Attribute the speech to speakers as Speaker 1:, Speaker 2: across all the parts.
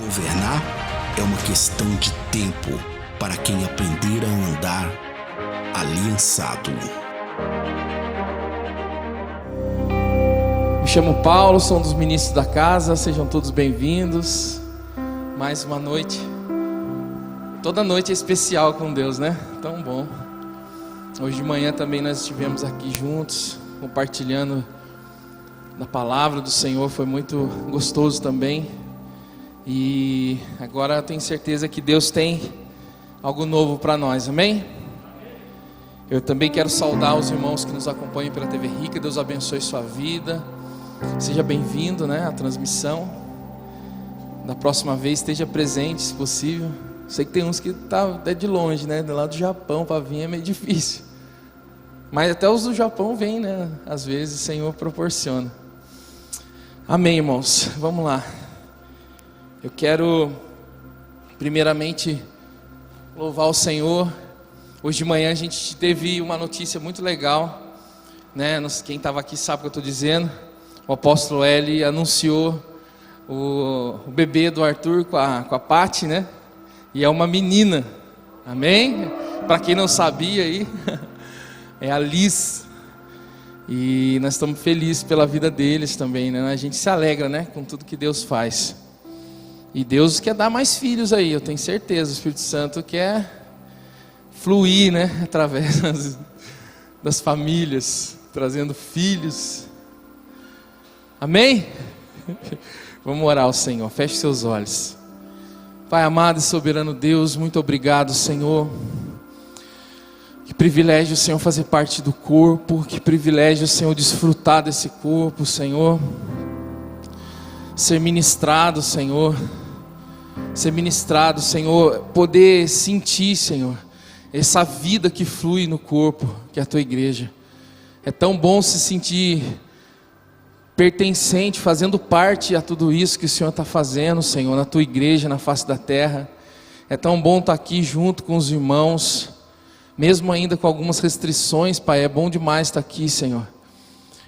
Speaker 1: Governar é uma questão de tempo para quem aprender a andar aliançado.
Speaker 2: Me chamo Paulo, sou um dos ministros da casa, sejam todos bem-vindos. Mais uma noite. Toda noite é especial com Deus, né? Tão bom. Hoje de manhã também nós estivemos aqui juntos, compartilhando da palavra do Senhor, foi muito gostoso também. E agora eu tenho certeza que Deus tem algo novo para nós, amém? Eu também quero saudar os irmãos que nos acompanham pela TV Rica. Deus abençoe sua vida. Seja bem-vindo, né, à transmissão. Da próxima vez esteja presente, se possível. Sei que tem uns que tá até de longe, né, do lado do Japão para vir é meio difícil. Mas até os do Japão vêm, né? Às vezes o Senhor proporciona. Amém, irmãos. Vamos lá. Eu quero primeiramente louvar o Senhor. Hoje de manhã a gente teve uma notícia muito legal, né? Quem estava aqui sabe o que eu estou dizendo. O apóstolo Eli anunciou o bebê do Arthur com a Paty, né? E é uma menina, amém? Para quem não sabia aí, é a Liz. E nós estamos felizes pela vida deles também, né? A gente se alegra, né? Com tudo que Deus faz. E Deus quer dar mais filhos aí, eu tenho certeza. O Espírito Santo quer fluir, né? Através das famílias, trazendo filhos. Amém? Vamos orar ao Senhor, feche seus olhos. Pai amado e soberano Deus, muito obrigado, Senhor. Que privilégio, Senhor, fazer parte do corpo. Que privilégio, Senhor, desfrutar desse corpo, Senhor. Ser ministrado, Senhor. Ser ministrado, Senhor. Poder sentir, Senhor, essa vida que flui no corpo, que é a tua igreja. É tão bom se sentir pertencente, fazendo parte a tudo isso que o Senhor está fazendo, Senhor, na tua igreja, na face da terra. É tão bom estar aqui junto com os irmãos, mesmo ainda com algumas restrições, Pai. É bom demais estar aqui, Senhor.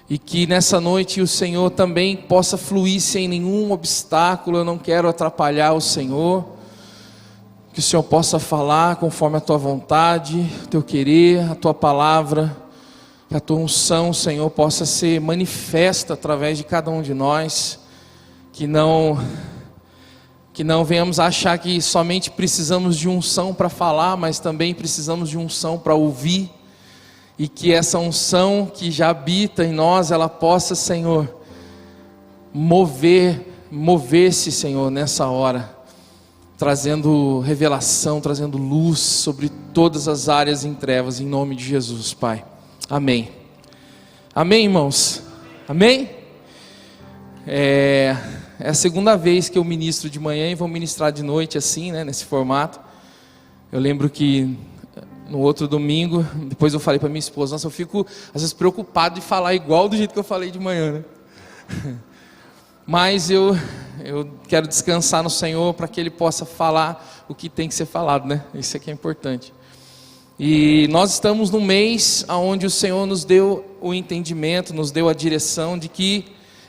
Speaker 2: E que nessa noite o Senhor também possa fluir sem nenhum obstáculo. Eu não quero atrapalhar o Senhor. Que o Senhor possa falar conforme a tua vontade, o teu querer, a tua palavra. Que a tua unção, Senhor, possa ser manifesta através de cada um de nós. Que não venhamos a achar que somente precisamos de unção para falar, mas também precisamos de unção para ouvir. E que essa unção que já habita em nós, ela possa, Senhor, mover-se, Senhor, nessa hora, trazendo revelação, trazendo luz sobre todas as áreas em trevas, em nome de Jesus, Pai. Amém. Amém, irmãos? Amém? É a segunda vez que eu ministro de manhã e vou ministrar de noite assim, né, nesse formato. Eu lembro que no outro domingo, depois eu falei para minha esposa, nossa, eu fico às vezes preocupado de falar igual do jeito que eu falei de manhã, né? Mas eu quero descansar no Senhor para que Ele possa falar o que tem que ser falado, né? Isso aqui é importante. E nós estamos num mês onde o Senhor nos deu o entendimento, nos deu a direção de que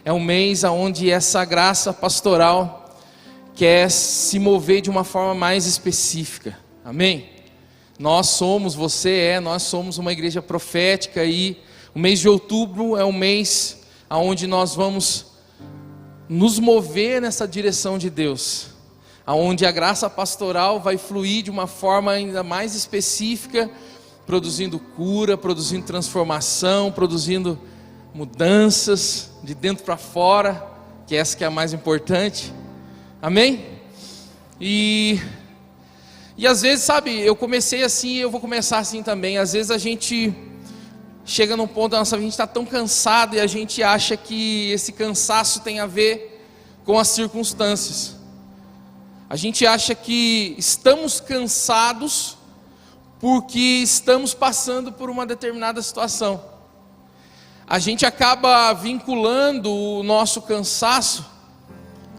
Speaker 2: é um mês onde essa graça pastoral quer se mover de uma forma mais específica. Amém? Nós somos uma igreja profética e o mês de outubro é um mês onde nós vamos nos mover nessa direção de Deus, onde a graça pastoral vai fluir de uma forma ainda mais específica, produzindo cura, produzindo transformação, produzindo mudanças de dentro para fora, que essa que é a mais importante. Amém? E às vezes, sabe, eu comecei assim, eu vou começar assim também. Às vezes a gente chega num ponto da nossa vida, a gente está tão cansado e a gente acha que esse cansaço tem a ver com as circunstâncias. A gente acha que estamos cansados porque estamos passando por uma determinada situação. A gente acaba vinculando o nosso cansaço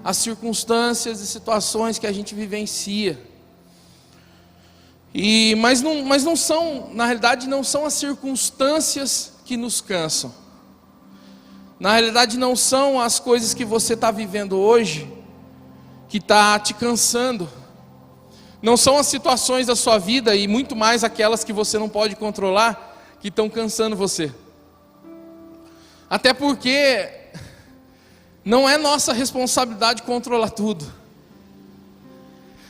Speaker 2: às circunstâncias e situações que a gente vivencia. Mas não são, na realidade não são as circunstâncias que nos cansam. Na realidade não são as coisas que você está vivendo hoje que está te cansando. Não são as situações da sua vida, e muito mais aquelas que você não pode controlar, que estão cansando você. Até porque não é nossa responsabilidade controlar tudo.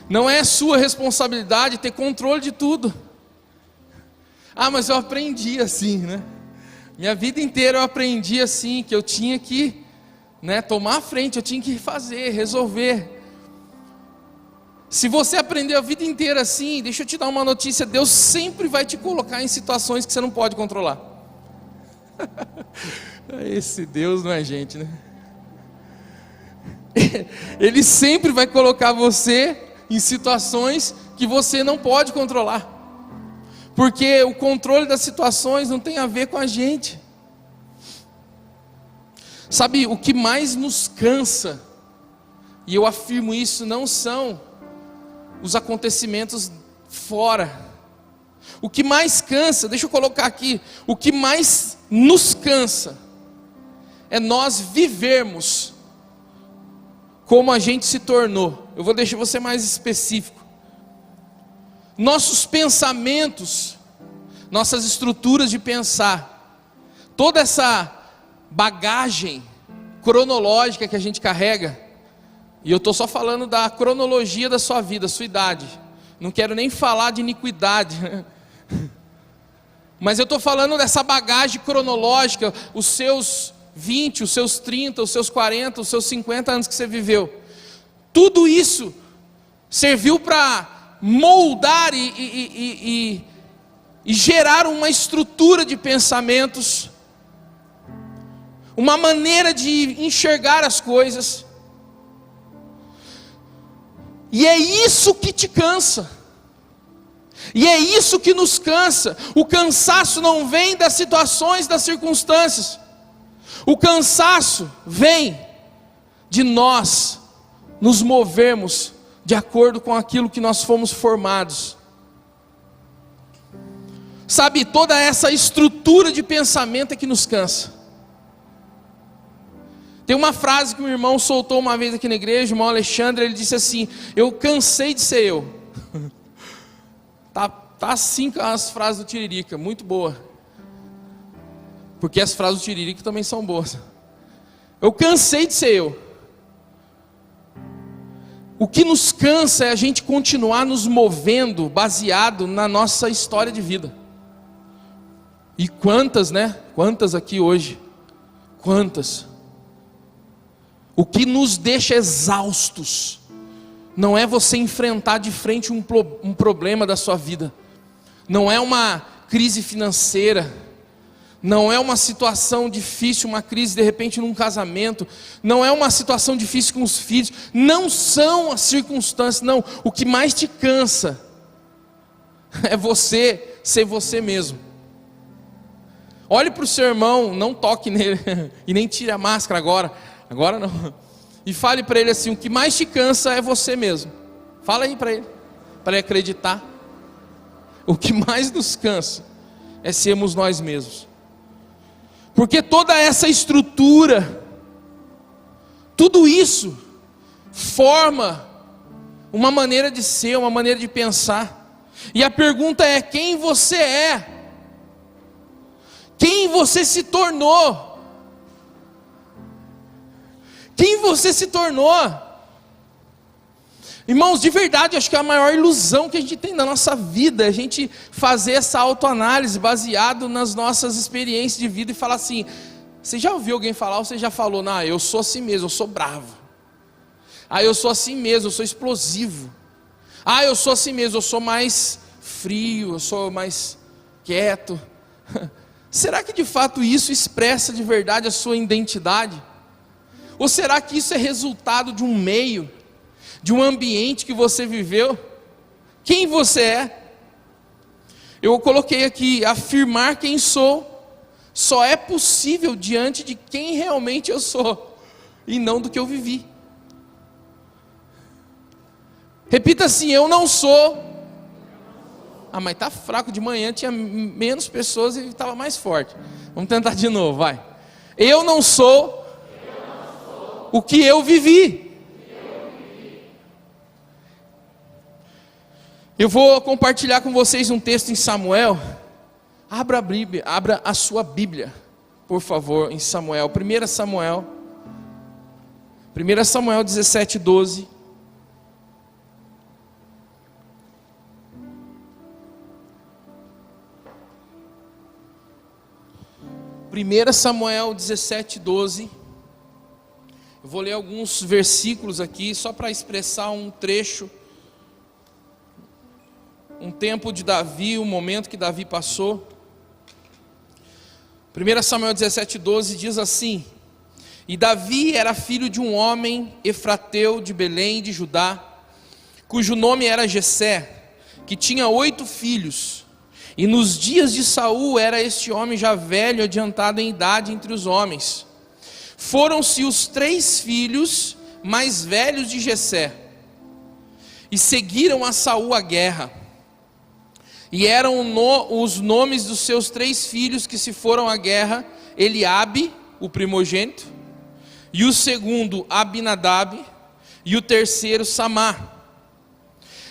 Speaker 2: Não é sua responsabilidade ter controle de tudo. Ah, mas eu aprendi assim, né? Minha vida inteira eu aprendi assim, que eu tinha que, tomar a frente, eu tinha que fazer, resolver. Se você aprendeu a vida inteira assim, deixa eu te dar uma notícia: Deus sempre vai te colocar em situações que você não pode controlar. Esse Deus não é gente, né? Ele sempre vai colocar você em situações que você não pode controlar. Porque o controle das situações não tem a ver com a gente. Sabe, o que mais nos cansa, e eu afirmo isso, não são os acontecimentos fora. O que mais cansa, deixa eu colocar aqui, o que mais nos cansa é nós vivermos como a gente se tornou. Eu vou deixar você mais específico. Nossos pensamentos, nossas estruturas de pensar, toda essa bagagem cronológica que a gente carrega, e eu estou só falando da cronologia da sua vida, sua idade, não quero nem falar de iniquidade, mas eu estou falando dessa bagagem cronológica, os seus 20, os seus 30, os seus 40, os seus 50 anos que você viveu, tudo isso serviu para moldar e gerar uma estrutura de pensamentos, uma maneira de enxergar as coisas, e é isso que te cansa, e é isso que nos cansa. O cansaço não vem das situações, das circunstâncias, o cansaço vem de nós nos movermos de acordo com aquilo que nós fomos formados. Sabe, toda essa estrutura de pensamento é que nos cansa. Tem uma frase que um irmão soltou uma vez aqui na igreja, o irmão Alexandre, ele disse assim: eu cansei de ser eu. Tá assim com as frases do Tiririca, muito boa. Porque as frases do Tiririca também são boas. Eu cansei de ser eu. O que nos cansa é a gente continuar nos movendo baseado na nossa história de vida. E quantas, Quantas aqui hoje? Quantas? O que nos deixa exaustos não é você enfrentar de frente um problema da sua vida, não é uma crise financeira, não é uma situação difícil, uma crise de repente num casamento, não é uma situação difícil com os filhos, não são as circunstâncias, não. O que mais te cansa é você ser você mesmo. Olhe para o seu irmão, não toque nele e nem tire a máscara agora não, e fale para ele assim: o que mais te cansa é você mesmo. Fala aí para ele acreditar. O que mais nos cansa é sermos nós mesmos. Porque toda essa estrutura, tudo isso forma uma maneira de ser, uma maneira de pensar. E a pergunta é: quem você é? Quem você se tornou? Quem você se tornou? Irmãos, de verdade, acho que a maior ilusão que a gente tem na nossa vida é a gente fazer essa autoanálise baseado nas nossas experiências de vida e falar assim: você já ouviu alguém falar, ou você já falou: não, eu sou assim mesmo, eu sou bravo. Eu sou assim mesmo, eu sou explosivo. Eu sou assim mesmo, eu sou mais frio, eu sou mais quieto. Será que de fato isso expressa de verdade a sua identidade? Ou será que isso é resultado de um meio, de um ambiente que você viveu? Quem você é? Eu coloquei aqui: afirmar quem sou só é possível diante de quem realmente eu sou, e não do que eu vivi. Repita assim: eu não sou. Mas está fraco, de manhã tinha menos pessoas e estava mais forte. Vamos tentar de novo, vai. Eu não sou o que eu vivi. Eu vou compartilhar com vocês um texto em Samuel. Abra a sua Bíblia, por favor, em Samuel. 1 Samuel 17:12. Samuel 17:12. Eu vou ler alguns versículos aqui, só para expressar um trecho, um tempo de Davi, um momento que Davi passou. 1 Samuel 17:12 diz assim: E Davi era filho de um homem efrateu de Belém de Judá, cujo nome era Jessé, que tinha 8 filhos. E nos dias de Saul era este homem já velho, adiantado em idade entre os homens. Foram-se os 3 filhos mais velhos de Jessé, e seguiram a Saul à guerra. E eram os nomes dos seus 3 filhos que se foram à guerra: Eliabe, o primogênito, e o segundo Abinadab, e o terceiro Samá.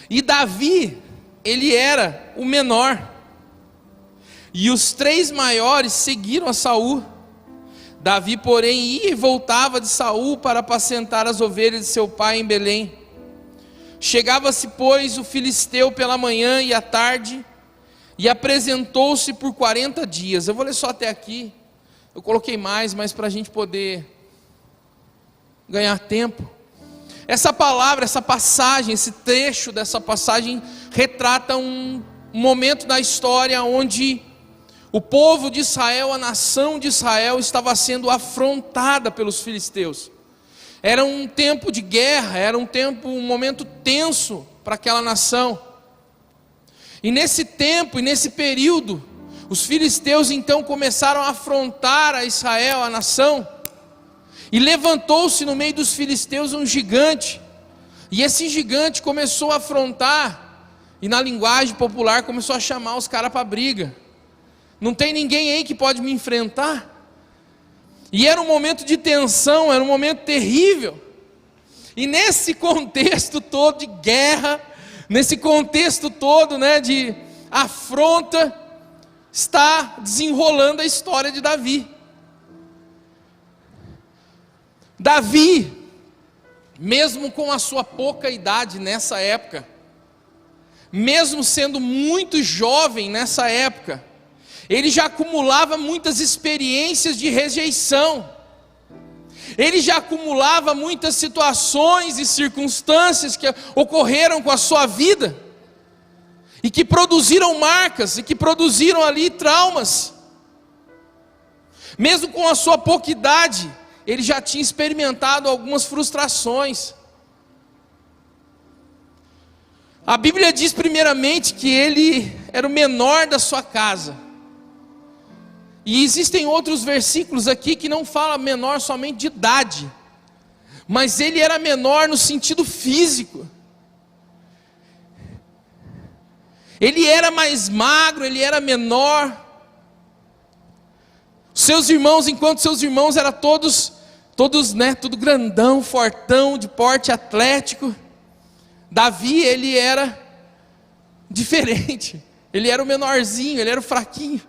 Speaker 2: E Davi, ele era o menor, e os 3 maiores seguiram a Saul. Davi, porém, ia e voltava de Saul para apacentar as ovelhas de seu pai em Belém. Chegava-se, pois, o filisteu pela manhã e à tarde, e apresentou-se por 40 dias. Eu vou ler só até aqui. Eu coloquei mais, mas para a gente poder ganhar tempo. Essa palavra, essa passagem, esse trecho dessa passagem retrata um momento da história onde o povo de Israel, a nação de Israel, estava sendo afrontada pelos filisteus. Era um tempo de guerra, era um momento tenso para aquela nação. E nesse tempo, e nesse período, os filisteus então começaram a afrontar a Israel, a nação. E levantou-se no meio dos filisteus um gigante. E esse gigante começou a afrontar, e na linguagem popular começou a chamar os caras para briga. Não tem ninguém aí que pode me enfrentar? E era um momento de tensão, era um momento terrível. E nesse contexto todo de guerra, nesse contexto todo, de afronta, está desenrolando a história de Davi. Davi, mesmo com a sua pouca idade nessa época, mesmo sendo muito jovem nessa época, ele já acumulava muitas experiências de rejeição. Ele já acumulava muitas situações e circunstâncias que ocorreram com a sua vida, e que produziram marcas, e que produziram ali traumas. Mesmo com a sua pouca idade, ele já tinha experimentado algumas frustrações. A Bíblia diz primeiramente que ele era o menor da sua casa. E existem outros versículos aqui que não falam menor somente de idade, mas ele era menor no sentido físico. Ele era mais magro, ele era menor. Seus irmãos, enquanto seus irmãos eram todos, tudo grandão, fortão, de porte atlético, Davi, ele era diferente. Ele era o menorzinho, ele era o fraquinho.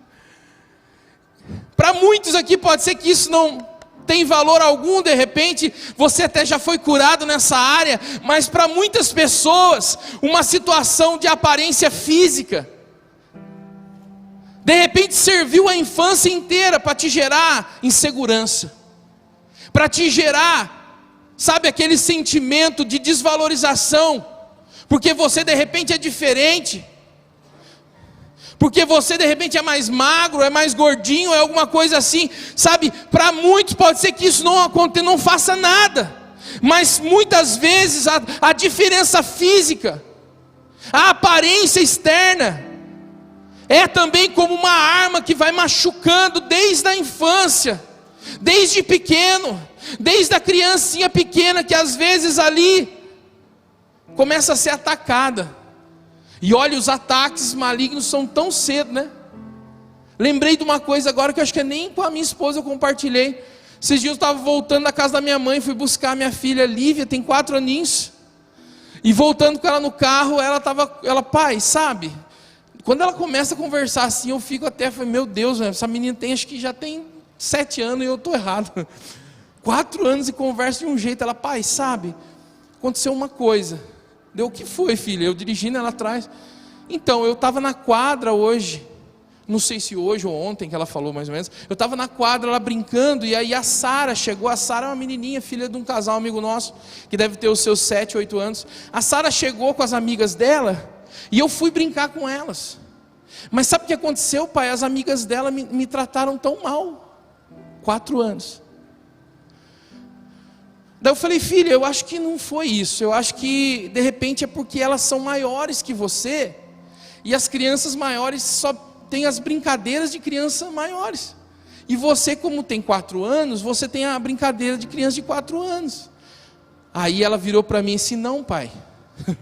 Speaker 2: Para muitos aqui pode ser que isso não tem valor algum, de repente você até já foi curado nessa área, mas para muitas pessoas, uma situação de aparência física, de repente serviu a infância inteira para te gerar insegurança, para te gerar, sabe, aquele sentimento de desvalorização, porque você de repente é diferente, porque você de repente é mais magro, é mais gordinho, é alguma coisa assim, sabe? Para muitos pode ser que isso não aconteça, não faça nada, mas muitas vezes a diferença física, a aparência externa, é também como uma arma que vai machucando desde a infância, desde pequeno, desde a criancinha pequena que às vezes ali começa a ser atacada. E olha, os ataques malignos são tão cedo, né? Lembrei de uma coisa agora que eu acho que nem com a minha esposa eu compartilhei. Esses dias eu estava voltando da casa da minha mãe, fui buscar a minha filha Lívia, tem 4 aninhos. E voltando com ela no carro, pai, sabe? Quando ela começa a conversar assim, eu fico até, meu Deus, essa menina acho que já tem 7 anos e eu estou errado. 4 anos e conversa de um jeito. Ela, pai, sabe? Aconteceu uma coisa. O que foi, filha? Eu dirigindo ela atrás. Então, eu estava na quadra hoje. Não sei se hoje ou ontem que ela falou mais ou menos. Eu estava na quadra lá brincando, e aí a Sara chegou. A Sara é uma menininha, filha de um casal amigo nosso, que deve ter os seus 7, 8 anos. A Sara chegou com as amigas dela, e eu fui brincar com elas. Mas sabe o que aconteceu, pai? As amigas dela me trataram tão mal. 4 anos. Daí eu falei, filha, eu acho que não foi isso. Eu acho que de repente é porque elas são maiores que você, e as crianças maiores só tem as brincadeiras de crianças maiores. E você, como tem 4 anos, você tem a brincadeira de criança de 4 anos. Aí ela virou para mim e disse, não, pai. Eu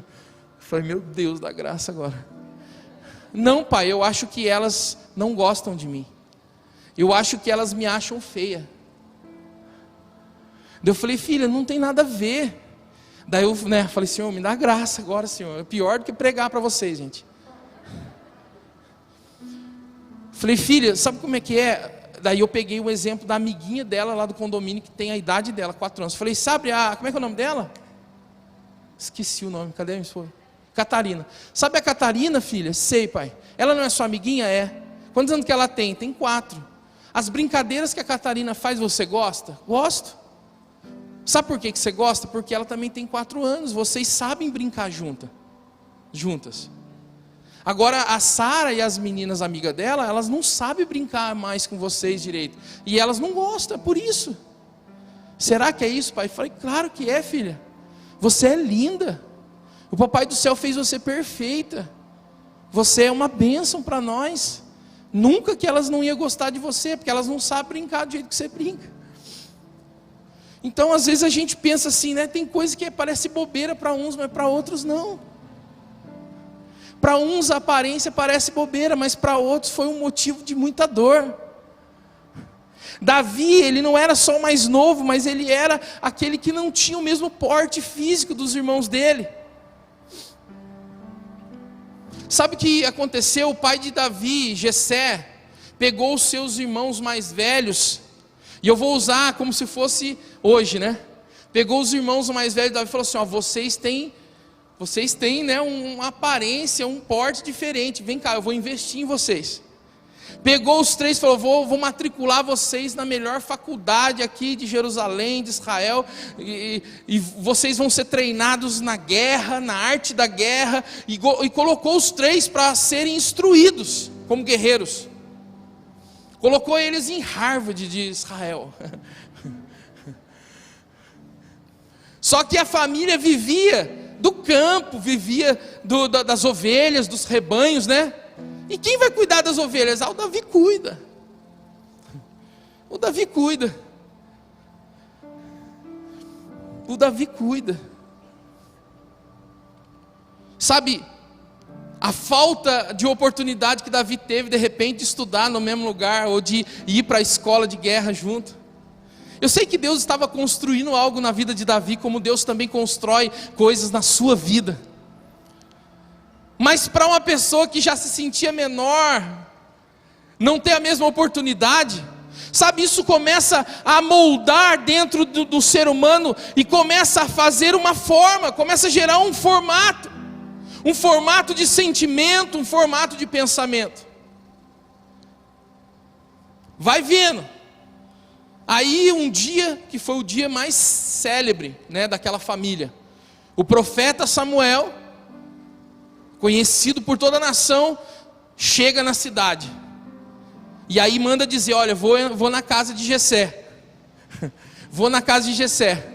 Speaker 2: falei, meu Deus da graça agora. Não, pai, eu acho que elas não gostam de mim. Eu acho que elas me acham feia. Daí eu falei, filha, não tem nada a ver. Daí eu falei, Senhor, me dá graça agora, Senhor. É pior do que pregar para vocês, gente. Falei, filha, sabe como é que é? Daí eu peguei o exemplo da amiguinha dela lá do condomínio, que tem a idade dela, 4 anos. Falei, sabe, como é que é o nome dela? Esqueci o nome, cadê a minha esposa? Catarina. Sabe a Catarina, filha? Sei, pai. Ela não é sua amiguinha? É. Quantos anos que ela tem? Tem 4. As brincadeiras que a Catarina faz, você gosta? Gosto. Sabe por que você gosta? Porque ela também tem 4 anos. Vocês sabem brincar juntas. Agora a Sara e as meninas amigas dela, elas não sabem brincar mais com vocês direito. E elas não gostam, é por isso. Será que é isso, pai? Eu falei, claro que é, filha. Você é linda. O papai do céu fez você perfeita. Você é uma bênção para nós. Nunca que elas não iam gostar de você, porque elas não sabem brincar do jeito que você brinca. Então às vezes a gente pensa assim, né? Tem coisa que parece bobeira para uns, mas para outros não. Para uns a aparência parece bobeira, mas para outros foi um motivo de muita dor. Davi, ele não era só o mais novo, mas ele era aquele que não tinha o mesmo porte físico dos irmãos dele. Sabe o que aconteceu? O pai de Davi, Jessé, pegou os seus irmãos mais velhos, e eu vou usar como se fosse hoje, né? Pegou os irmãos mais velhos de Davi e falou assim, ó, vocês têm, né, uma aparência, um porte diferente, vem cá, eu vou investir em vocês. Pegou os 3 e falou, vou matricular vocês na melhor faculdade aqui de Jerusalém, de Israel, e vocês vão ser treinados na guerra, na arte da guerra, e colocou os 3 para serem instruídos como guerreiros. Colocou eles em Harvard de Israel. Só que a família vivia do campo, vivia das ovelhas, dos rebanhos, né? E quem vai cuidar das ovelhas? O Davi cuida. O Davi cuida. O Davi cuida. Sabe, a falta de oportunidade que Davi teve, de repente, de estudar no mesmo lugar, ou de ir para a escola de guerra junto. Eu sei que Deus estava construindo algo na vida de Davi, como Deus também constrói coisas na sua vida. Mas para uma pessoa que já se sentia menor, não ter a mesma oportunidade, sabe, isso começa a moldar dentro do ser humano, e começa a fazer uma forma, começa a gerar um formato de sentimento, um formato de pensamento. Vai vendo. Aí um dia, que foi o dia mais célebre, né, daquela família, o profeta Samuel, conhecido por toda a nação, chega na cidade, e aí manda dizer, olha, vou na casa de Jessé, vou na casa de Jessé.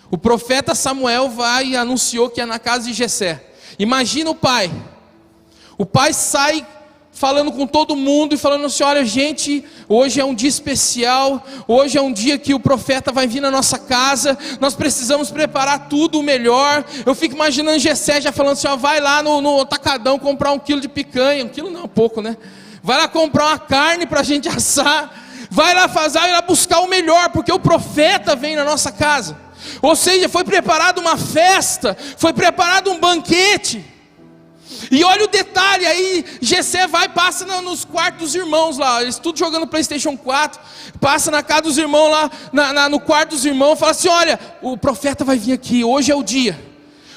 Speaker 2: O profeta Samuel vai e anunciou que é na casa de Jessé. Imagina o pai sai falando com todo mundo e falando assim, olha gente, hoje é um dia especial, hoje é um dia que o profeta vai vir na nossa casa, nós precisamos preparar tudo o melhor. Eu fico imaginando Jessé já falando assim, ó, vai lá no atacadão comprar 1 quilo de picanha, 1 quilo não, pouco, né? Vai lá comprar uma carne para a gente assar, vai lá buscar o melhor, porque o profeta vem na nossa casa. Ou seja, foi preparada uma festa, foi preparado um banquete. E olha o detalhe, aí Jessé vai e passa nos quartos dos irmãos lá, eles tudo jogando PlayStation 4, passa na casa dos irmãos lá, no quarto dos irmãos, fala assim: olha, o profeta vai vir aqui, hoje é o dia,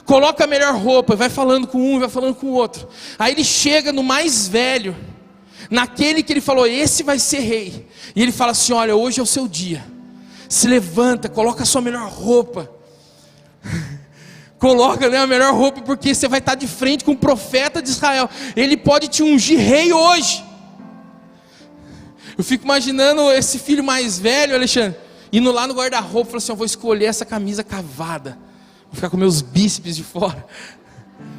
Speaker 2: coloca a melhor roupa, vai falando com um, vai falando com o outro. Aí ele chega no mais velho, naquele que ele falou, esse vai ser rei, e ele fala assim: olha, hoje é o seu dia, se levanta, coloca a sua melhor roupa, coloca, né, a melhor roupa, porque você vai estar de frente com o profeta de Israel, ele pode te ungir rei hoje. Eu fico imaginando esse filho mais velho, Alexandre, indo lá no guarda-roupa, falou assim: eu vou escolher essa camisa cavada, vou ficar com meus bíceps de fora.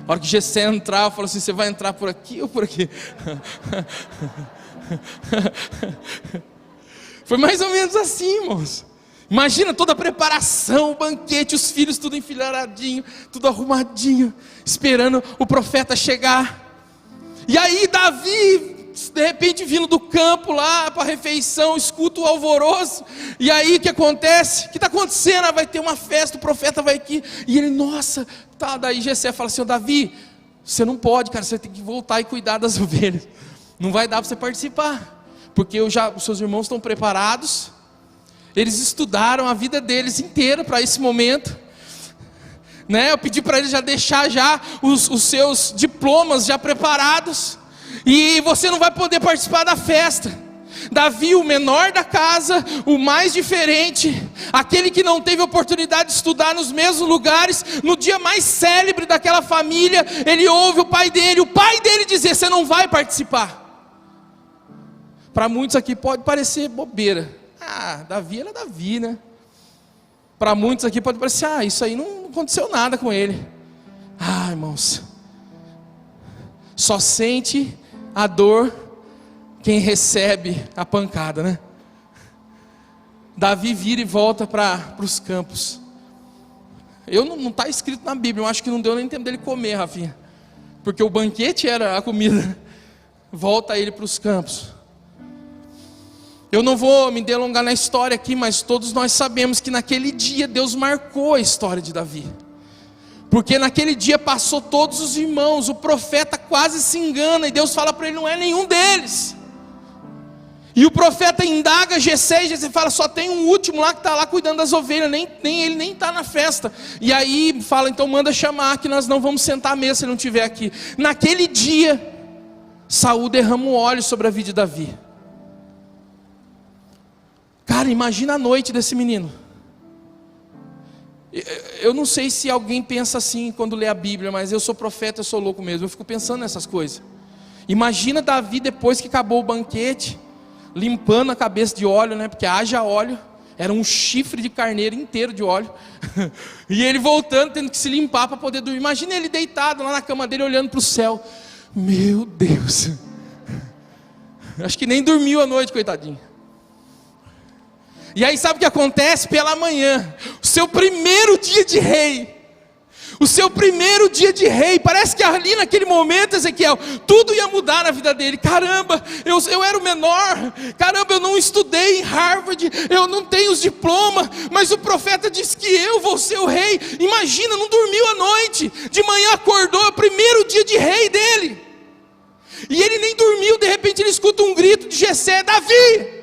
Speaker 2: A hora que Jessé entrar, eu falo assim: você vai entrar por aqui ou por aqui? Foi mais ou menos assim, irmãos. Imagina toda a preparação, o banquete, os filhos tudo enfileiradinho, tudo arrumadinho, esperando o profeta chegar. E aí Davi, de repente vindo do campo lá para a refeição, escuta o alvoroço. E aí o que acontece? O que está acontecendo? Vai ter uma festa, o profeta vai aqui. E ele, nossa, tá. Daí Jessé fala assim: Davi, você não pode, cara, você tem que voltar e cuidar das ovelhas. Não vai dar para você participar, porque os seus irmãos estão preparados. Eles estudaram a vida deles inteira para esse momento, né? Eu pedi para eles já deixar já os seus diplomas já preparados, e você não vai poder participar da festa. Davi, o menor da casa, o mais diferente, aquele que não teve oportunidade de estudar nos mesmos lugares, no dia mais célebre daquela família, ele ouve o pai dele dizer: você não vai participar. Para muitos aqui pode parecer bobeira. Davi era Davi, né? Para muitos aqui pode parecer: isso aí não aconteceu nada com ele. Irmãos, só sente a dor quem recebe a pancada, né? Davi vira e volta para os campos. Não está escrito na Bíblia, eu acho que não deu nem tempo dele comer, Rafinha, porque o banquete era a comida. Volta ele para os campos. Eu não vou me delongar na história aqui, mas todos nós sabemos que naquele dia Deus marcou a história de Davi, porque naquele dia passou todos os irmãos, o profeta quase se engana, e Deus fala para ele: não é nenhum deles. E o profeta indaga Jessé, e Jessé fala: só tem um último lá que está lá cuidando das ovelhas, ele nem está na festa. E aí fala: então manda chamar, que nós não vamos sentar à mesa se ele não estiver aqui. Naquele dia, Saul derrama um óleo sobre a vida de Davi. Cara, imagina a noite desse menino. Eu não sei se alguém pensa assim quando lê a Bíblia, mas eu sou profeta, eu sou louco mesmo, eu fico pensando nessas coisas. Imagina Davi depois que acabou o banquete, limpando a cabeça de óleo, né? Porque haja óleo, era um chifre de carneiro inteiro de óleo. E ele voltando, tendo que se limpar para poder dormir. Imagina ele deitado lá na cama dele, olhando para o céu. Meu Deus, acho que nem dormiu a noite, coitadinho. E aí sabe o que acontece? Pela manhã, o seu primeiro dia de rei, parece que ali naquele momento, Ezequiel, tudo ia mudar na vida dele. Caramba, eu era o menor, caramba, eu não estudei em Harvard, eu não tenho os diplomas, mas o profeta disse que eu vou ser o rei. Imagina, não dormiu a noite, de manhã acordou, é o primeiro dia de rei dele, e ele nem dormiu. De repente ele escuta um grito de Jessé: Davi!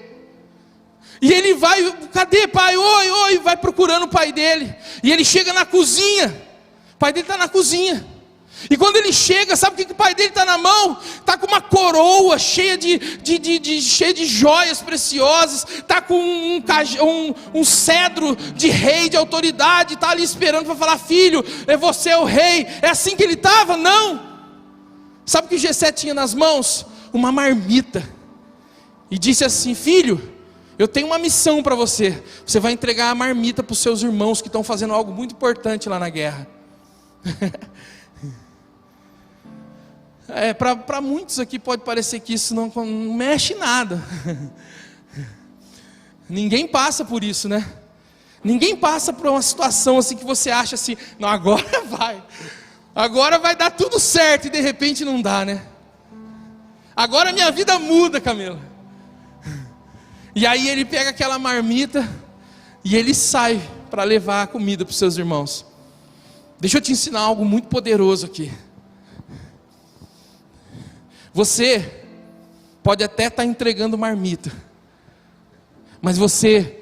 Speaker 2: E ele vai: cadê pai? Oi, vai procurando o pai dele. E ele chega na cozinha, o pai dele está na cozinha. E quando ele chega, sabe o que o pai dele está na mão? Está com uma coroa cheia de joias preciosas, está com um cedro de rei, de autoridade, está ali esperando para falar: filho, você é o rei. É assim que ele estava? Não. Sabe o que Jessé tinha nas mãos? Uma marmita. E disse assim: filho, eu tenho uma missão para você. Você vai entregar a marmita para os seus irmãos que estão fazendo algo muito importante lá na guerra. Para muitos aqui pode parecer que isso não mexe nada. Ninguém passa por isso, né? Ninguém passa por uma situação assim que você acha assim: não, agora vai dar tudo certo, e de repente não dá, né? Agora minha vida muda, Camila. E aí ele pega aquela marmita e ele sai para levar a comida para os seus irmãos. Deixa eu te ensinar algo muito poderoso aqui. Você pode até estar entregando marmita, mas você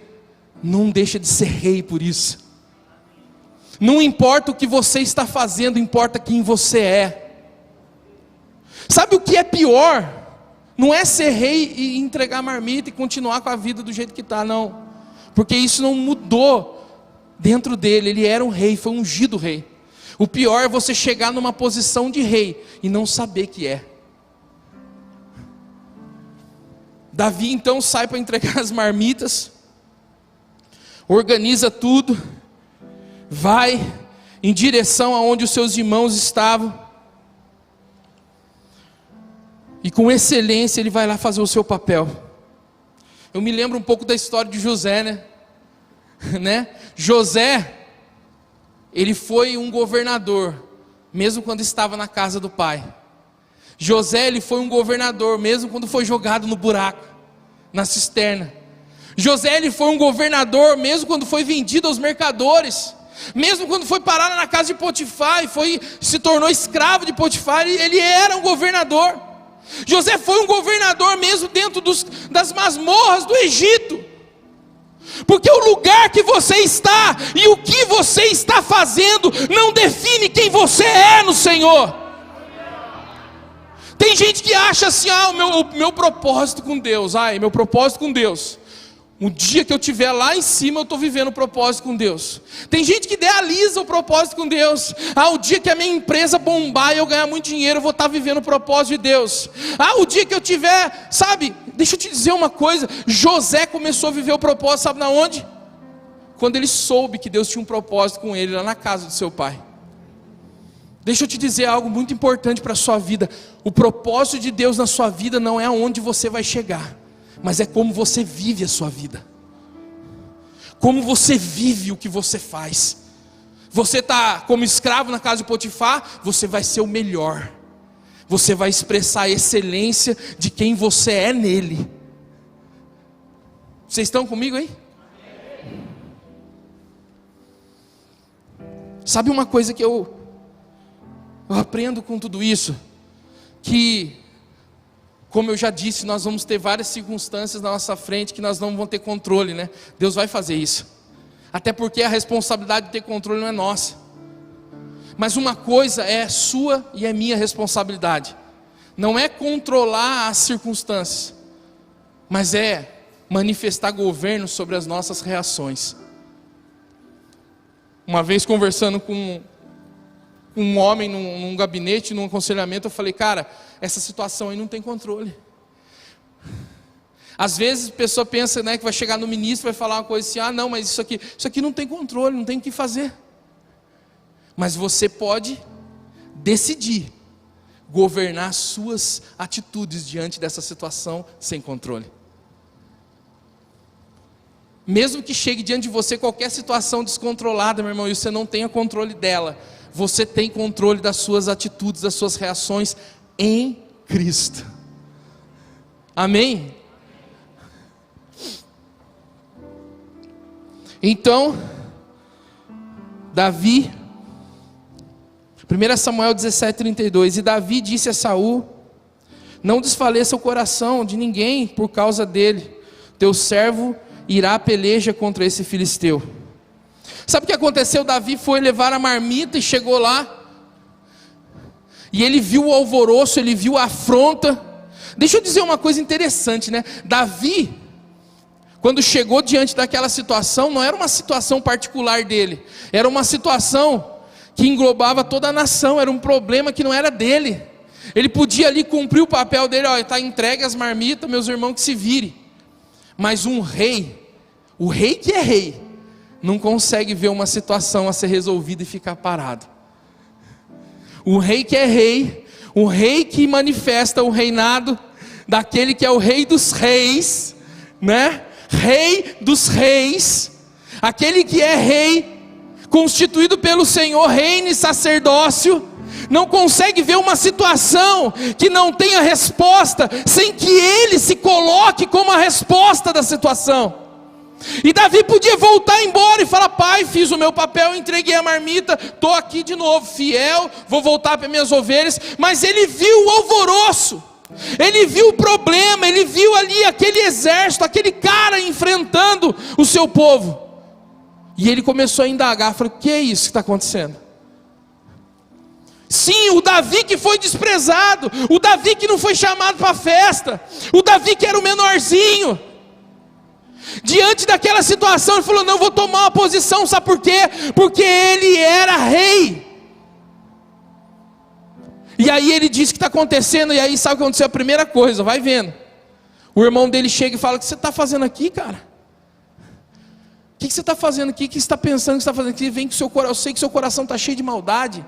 Speaker 2: não deixa de ser rei por isso. Não importa o que você está fazendo, importa quem você é. Sabe o que é pior? Não é ser rei e entregar marmita e continuar com a vida do jeito que está, não. Porque isso não mudou dentro dele. Ele era um rei, foi ungido rei. O pior é você chegar numa posição de rei e não saber que é. Davi então sai para entregar as marmitas, organiza tudo, vai em direção aonde os seus irmãos estavam, e com excelência ele vai lá fazer o seu papel. Eu me lembro um pouco da história de José, né? José, ele foi um governador, mesmo quando estava na casa do pai. José, ele foi um governador, mesmo quando foi jogado no buraco, na cisterna. José, ele foi um governador, mesmo quando foi vendido aos mercadores, mesmo quando foi parar na casa de Potifar e se tornou escravo de Potifar, ele era um governador. José foi um governador mesmo dentro das masmorras do Egito. Porque o lugar que você está e o que você está fazendo não define quem você é no Senhor. Tem gente que acha assim, o meu propósito com Deus, meu propósito com Deus. O dia que eu estiver lá em cima, eu estou vivendo o propósito com Deus. Tem gente que idealiza o propósito com Deus. O dia que a minha empresa bombar e eu ganhar muito dinheiro, eu vou estar vivendo o propósito de Deus. O dia que eu tiver, sabe, deixa eu te dizer uma coisa. José começou a viver o propósito, sabe na onde? Quando ele soube que Deus tinha um propósito com ele, lá na casa do seu pai. Deixa eu te dizer algo muito importante para a sua vida. O propósito de Deus na sua vida não é aonde você vai chegar, mas é como você vive a sua vida. Como você vive o que você faz. Você está como escravo na casa de Potifar, você vai ser o melhor. Você vai expressar a excelência de quem você é nele. Vocês estão comigo aí? Sabe uma coisa que eu aprendo com tudo isso? Que, como eu já disse, nós vamos ter várias circunstâncias na nossa frente que nós não vamos ter controle, né? Deus vai fazer isso. Até porque a responsabilidade de ter controle não é nossa. Mas uma coisa é sua e é minha responsabilidade. Não é controlar as circunstâncias, mas é manifestar governo sobre as nossas reações. Uma vez conversando com um homem num gabinete, num aconselhamento, eu falei, cara, essa situação aí não tem controle. Às vezes a pessoa pensa, né, que vai chegar no ministro e vai falar uma coisa assim, não, mas isso aqui não tem controle, não tem o que fazer. Mas você pode decidir governar suas atitudes diante dessa situação sem controle. Mesmo que chegue diante de você qualquer situação descontrolada, meu irmão, e você não tenha controle dela, você tem controle das suas atitudes, das suas reações em Cristo. Amém? Então, Davi, 1 Samuel 17:32, e Davi disse a Saul: não desfaleça o coração de ninguém por causa dele, teu servo irá à peleja contra esse filisteu. Sabe o que aconteceu? Davi foi levar a marmita e chegou lá, e ele viu o alvoroço, ele viu a afronta. Deixa eu dizer uma coisa interessante, né? Davi, quando chegou diante daquela situação, não era uma situação particular dele, era uma situação que englobava toda a nação, era um problema que não era dele. Ele podia ali cumprir o papel dele, está entregue as marmitas, meus irmãos que se virem. Mas um rei, o rei que é rei, não consegue ver uma situação a ser resolvida e ficar parado. O rei que é rei, o rei que manifesta o reinado daquele que é o rei dos reis, né? Rei dos reis, aquele que é rei, constituído pelo Senhor, reino e sacerdócio, não consegue ver uma situação que não tenha resposta, sem que ele se coloque como a resposta da situação. E Davi podia voltar embora e falar: pai, fiz o meu papel, entreguei a marmita, estou aqui de novo, fiel, vou voltar para minhas ovelhas. Mas ele viu o alvoroço, ele viu o problema, ele viu ali aquele exército, aquele cara enfrentando o seu povo. E ele começou a indagar, falou: o que é isso que está acontecendo? Sim, o Davi que foi desprezado, o Davi que não foi chamado para a festa, o Davi que era o menorzinho, diante daquela situação, ele falou: não, vou tomar uma posição, sabe por quê? Porque ele era rei. E aí ele diz o que está acontecendo, e aí sabe o que aconteceu? A primeira coisa, vai vendo, o irmão dele chega e fala: o que você está fazendo aqui, cara? O que você está fazendo aqui? O que você está pensando que você está fazendo aqui? Vem com o seu coração, eu sei que seu coração está cheio de maldade.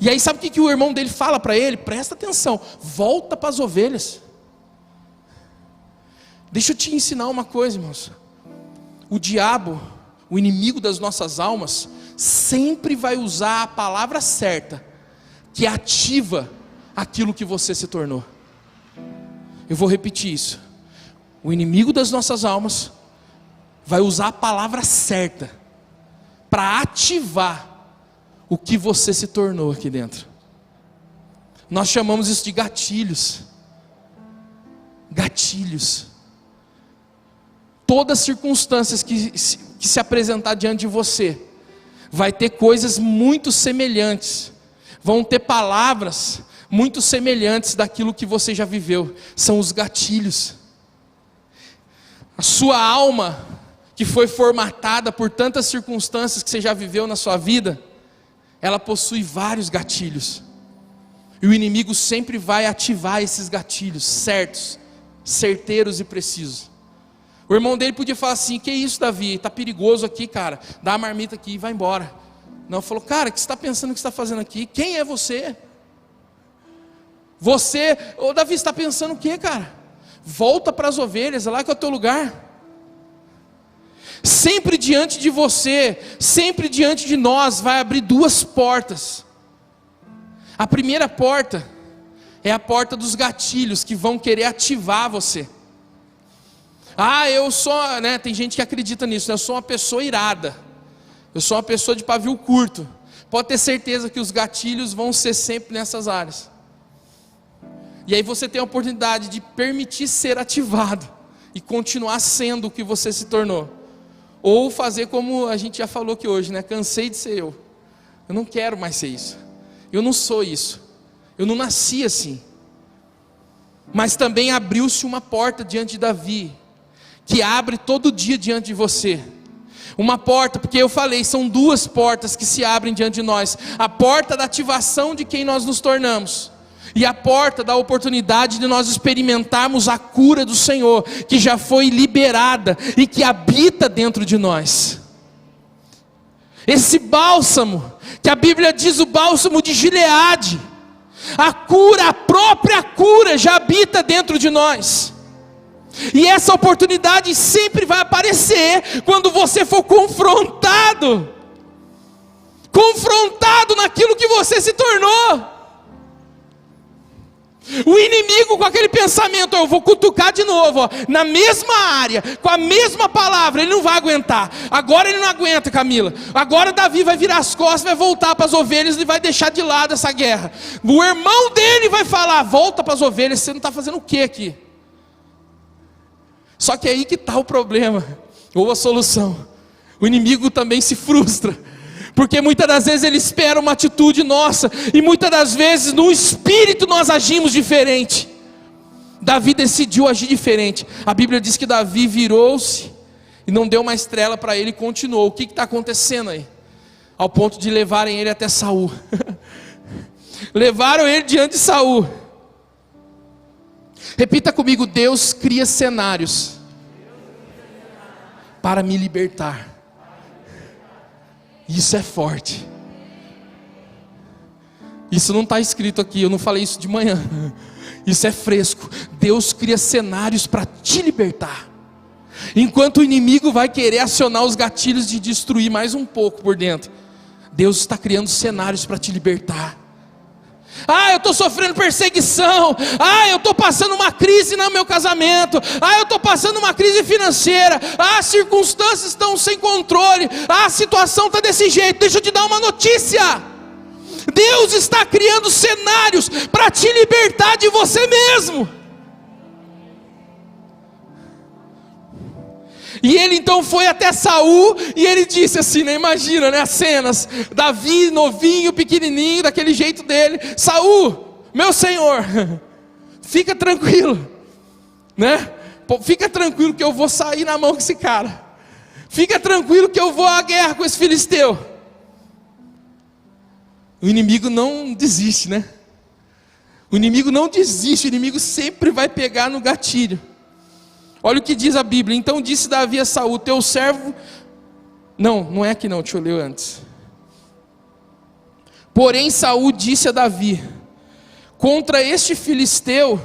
Speaker 2: E aí sabe o que o irmão dele fala para ele? Presta atenção, volta para as ovelhas. Deixa eu te ensinar uma coisa, irmãos. O diabo, o inimigo das nossas almas, sempre vai usar a palavra certa, que ativa aquilo que você se tornou. Eu vou repetir isso. O inimigo das nossas almas vai usar a palavra certa para ativar o que você se tornou aqui dentro. Nós chamamos isso de gatilhos. Gatilhos. Todas as circunstâncias que se apresentar diante de você, vai ter coisas muito semelhantes, vão ter palavras muito semelhantes daquilo que você já viveu. São os gatilhos. A sua alma, que foi formatada por tantas circunstâncias que você já viveu na sua vida, ela possui vários gatilhos, e o inimigo sempre vai ativar esses gatilhos certos, certeiros e precisos. O irmão dele podia falar assim: que isso, Davi, está perigoso aqui, cara, dá a marmita aqui e vai embora. Não, falou: cara, o que você está pensando, o que você está fazendo aqui? Quem é você? Você, ô Davi, você está pensando o que, cara? Volta para as ovelhas, é lá que é o teu lugar. Sempre diante de você, sempre diante de nós, vai abrir duas portas. A primeira porta é a porta dos gatilhos, que vão querer ativar você. Ah, eu sou, né? Tem gente que acredita nisso, né? Eu sou uma pessoa irada, eu sou uma pessoa de pavio curto. Pode ter certeza que os gatilhos vão ser sempre nessas áreas. E aí você tem a oportunidade de permitir ser ativado e continuar sendo o que você se tornou. Ou fazer como a gente já falou aqui hoje, né? Cansei de ser eu. Eu não quero mais ser isso. Eu não sou isso. Eu não nasci assim. Mas também abriu-se uma porta diante de Davi, que abre todo dia diante de você. Uma porta, porque eu falei, são duas portas que se abrem diante de nós. A porta da ativação de quem nós nos tornamos, e a porta da oportunidade de nós experimentarmos a cura do Senhor, que já foi liberada e que habita dentro de nós. Esse bálsamo, que a Bíblia diz o bálsamo de Gileade, a cura, a própria cura já habita dentro de nós. E essa oportunidade sempre vai aparecer quando você for confrontado naquilo que você se tornou. O inimigo com aquele pensamento: eu vou cutucar de novo, ó, na mesma área, com a mesma palavra, ele não vai aguentar. Agora ele não aguenta, Camila. Agora Davi vai virar as costas, vai voltar para as ovelhas e vai deixar de lado essa guerra. O irmão dele vai falar: volta para as ovelhas, você não está fazendo o que aqui? Só que é aí que está o problema, ou a solução. O inimigo também se frustra, porque muitas das vezes ele espera uma atitude nossa, e muitas das vezes no espírito nós agimos diferente. Davi decidiu agir diferente. A Bíblia diz que Davi virou-se e não deu mais trela para ele e continuou. O que está acontecendo aí? Ao ponto de levarem ele até Saul. Levaram ele diante de Saul. Repita comigo: Deus cria cenários para me libertar. Isso é forte. Isso não está escrito aqui, eu não falei isso de manhã. Isso é fresco. Deus cria cenários para te libertar. Enquanto o inimigo vai querer acionar os gatilhos de destruir mais um pouco por dentro, Deus está criando cenários para te libertar. Ah, eu estou sofrendo perseguição. Ah, eu estou passando uma crise no meu casamento. Ah, eu estou passando uma crise financeira. Ah, as circunstâncias estão sem controle. Ah, a situação está desse jeito. Deixa eu te dar uma notícia. Deus está criando cenários para te libertar de você mesmo. E ele então foi até Saul e ele disse assim, né? Imagina, né, as cenas, Davi novinho, pequenininho, daquele jeito dele. Saul, meu senhor, fica tranquilo, né? Fica tranquilo que eu vou sair na mão com esse cara. Fica tranquilo que eu vou à guerra com esse filisteu. O inimigo não desiste, né? O inimigo não desiste, o inimigo sempre vai pegar no gatilho. Olha o que diz a Bíblia. Então disse Davi a Saul, teu servo... Não é aqui não, deixa eu ler antes. Porém Saul disse a Davi, contra este filisteu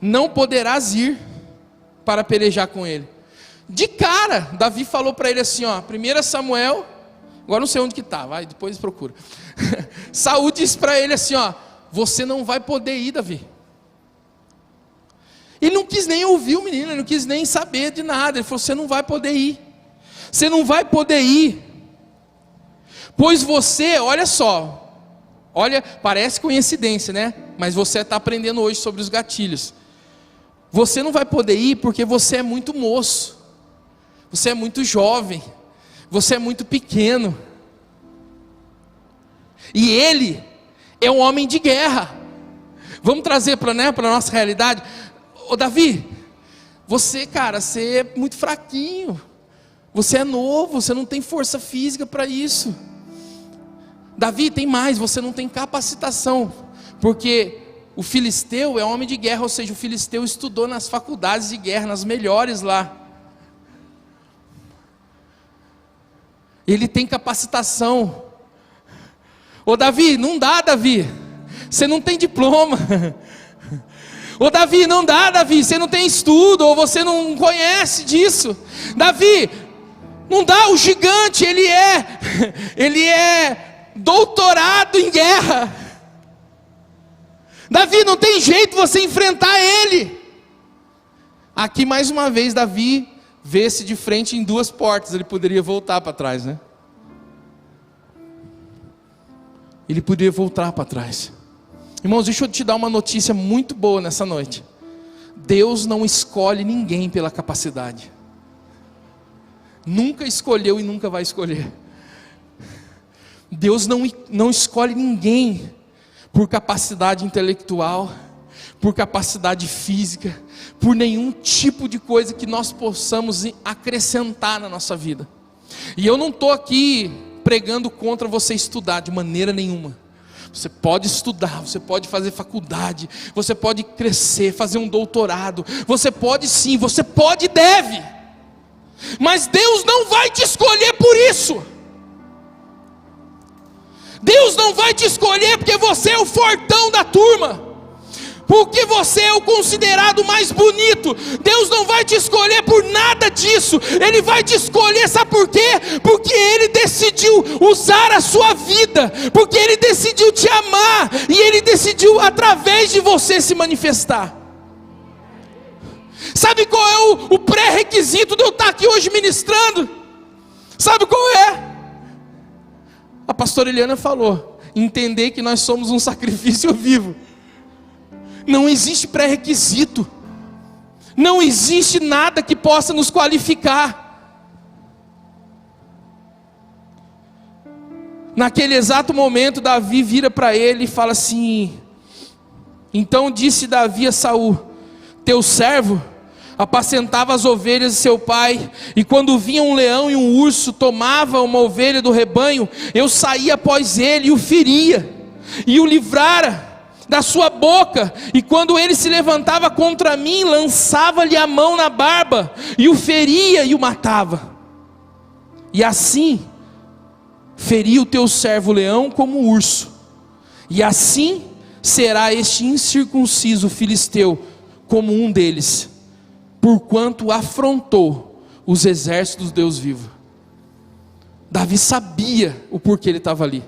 Speaker 2: não poderás ir para pelejar com ele. De cara, Davi falou para ele assim, ó, 1 Samuel, agora não sei onde que está, vai, depois procura. Saul disse para ele assim, ó, você não vai poder ir, Davi. Ele não quis nem ouvir o menino, ele não quis nem saber de nada. Ele falou, você não vai poder ir. Você não vai poder ir. Pois você, olha só. Olha, parece coincidência, né? Mas você está aprendendo hoje sobre os gatilhos. Você não vai poder ir porque você é muito moço. Você é muito jovem. Você é muito pequeno. E ele é um homem de guerra. Vamos trazer para a nossa realidade. Ô Davi, você, cara, você é muito fraquinho. Você é novo, você não tem força física para isso. Davi, tem mais, você não tem capacitação. Porque o filisteu é homem de guerra, ou seja, o filisteu estudou nas faculdades de guerra, nas melhores lá. Ele tem capacitação. Ô Davi, não dá, Davi. Você não tem diploma. Ô Davi, não dá, Davi, você não tem estudo, ou você não conhece disso. Davi, não dá, o gigante, ele é doutorado em guerra. Davi, não tem jeito você enfrentar ele. Aqui mais uma vez Davi vê-se de frente em duas portas, ele poderia voltar para trás, né? Ele poderia voltar para trás. Irmãos, deixa eu te dar uma notícia muito boa nessa noite. Deus não escolhe ninguém pela capacidade. Nunca escolheu e nunca vai escolher. Deus não escolhe ninguém por capacidade intelectual, por capacidade física, por nenhum tipo de coisa que nós possamos acrescentar na nossa vida. E eu não estou aqui pregando contra você estudar de maneira nenhuma. Você pode estudar, você pode fazer faculdade, você pode crescer, fazer um doutorado, você pode sim, você pode e deve, mas Deus não vai te escolher por isso. Deus não vai te escolher porque você é o fortão da turma, porque você é o considerado mais bonito. Deus não vai te escolher por nada disso. Ele vai te escolher, sabe por quê? Porque Ele decidiu usar a sua vida, porque Ele decidiu te amar, e Ele decidiu através de você se manifestar. Sabe qual é o pré-requisito de eu estar aqui hoje ministrando? Sabe qual é? A pastora Eliana falou, entender que nós somos um sacrifício vivo. Não existe pré-requisito, não existe nada que possa nos qualificar. Naquele exato momento, Davi vira para ele e fala assim: então disse Davi a Saul, teu servo apacentava as ovelhas de seu pai, e quando vinha um leão e um urso, tomava uma ovelha do rebanho, eu saía após ele e o feria, e o livrara da sua boca, e quando ele se levantava contra mim, lançava-lhe a mão na barba, e o feria e o matava. E assim, feria o teu servo leão como urso, e assim será este incircunciso filisteu como um deles, porquanto afrontou os exércitos do Deus vivo. Davi sabia o porquê ele estava ali.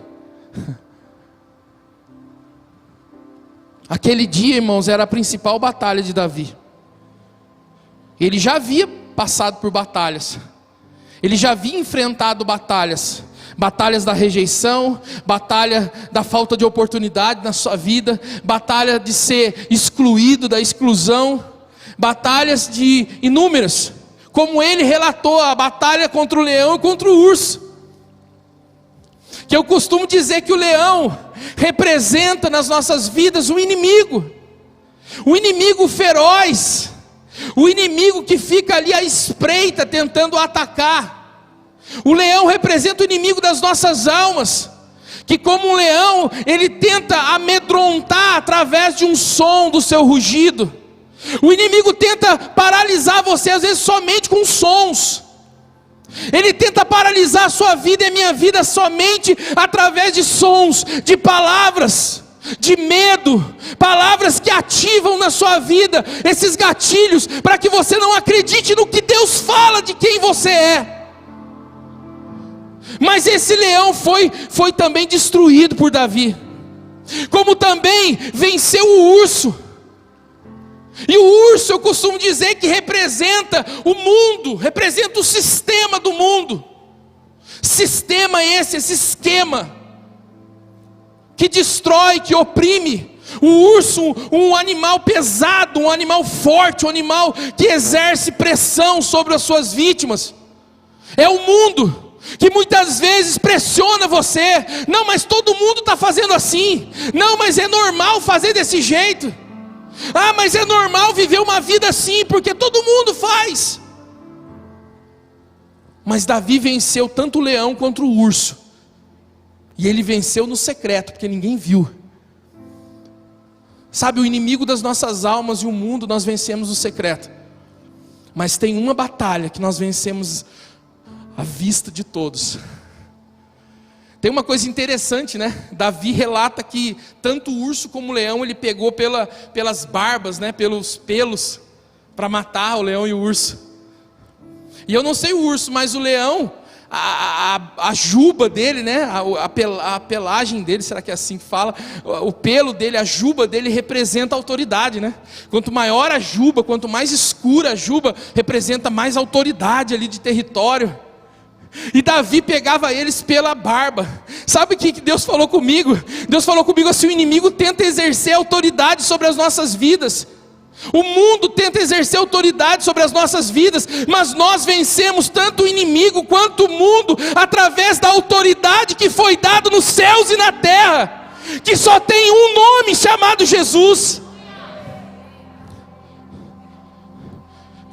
Speaker 2: Aquele dia, irmãos, era a principal batalha de Davi. Ele já havia passado por batalhas. Ele já havia enfrentado batalhas. Batalhas da rejeição, batalha da falta de oportunidade na sua vida, batalha de ser excluído, da exclusão, batalhas de inúmeras. Como ele relatou a batalha contra o leão e contra o urso. Que eu costumo dizer que o leão representa nas nossas vidas o inimigo feroz, o inimigo que fica ali à espreita tentando atacar. O leão representa o inimigo das nossas almas, que como um leão, ele tenta amedrontar através de um som do seu rugido. O inimigo tenta paralisar você às vezes somente com sons. Ele tenta paralisar a sua vida e a minha vida somente através de sons, de palavras, de medo, palavras que ativam na sua vida esses gatilhos, para que você não acredite no que Deus fala de quem você é. Mas esse leão foi também destruído por Davi, como também venceu o urso. E o urso, eu costumo dizer que representa o mundo, representa o sistema do mundo. Sistema esse esquema que destrói, que oprime. O urso, um animal pesado, um animal forte, um animal que exerce pressão sobre as suas vítimas. É o mundo que muitas vezes pressiona você. Não, mas todo mundo está fazendo assim. Não, mas é normal fazer desse jeito. Ah, mas é normal viver uma vida assim, porque todo mundo faz. Mas Davi venceu tanto o leão quanto o urso. E ele venceu no secreto, porque ninguém viu. Sabe, o inimigo das nossas almas e o mundo, nós vencemos no secreto. Mas tem uma batalha que nós vencemos à vista de todos. Tem uma coisa interessante, né? Davi relata que tanto o urso como o leão ele pegou pelas barbas, né? Pelos pelos, para matar o leão e o urso. E eu não sei o urso, mas o leão, a juba dele, né? A pelagem dele, será que é assim que fala? O pelo dele, a juba dele representa autoridade, né? Quanto maior a juba, quanto mais escura a juba, representa mais autoridade ali de território. E Davi pegava eles pela barba. Sabe o que Deus falou comigo? Deus falou comigo assim: o inimigo tenta exercer autoridade sobre as nossas vidas. O mundo tenta exercer autoridade sobre as nossas vidas, mas nós vencemos tanto o inimigo quanto o mundo através da autoridade que foi dada nos céus e na terra, que só tem um nome chamado Jesus.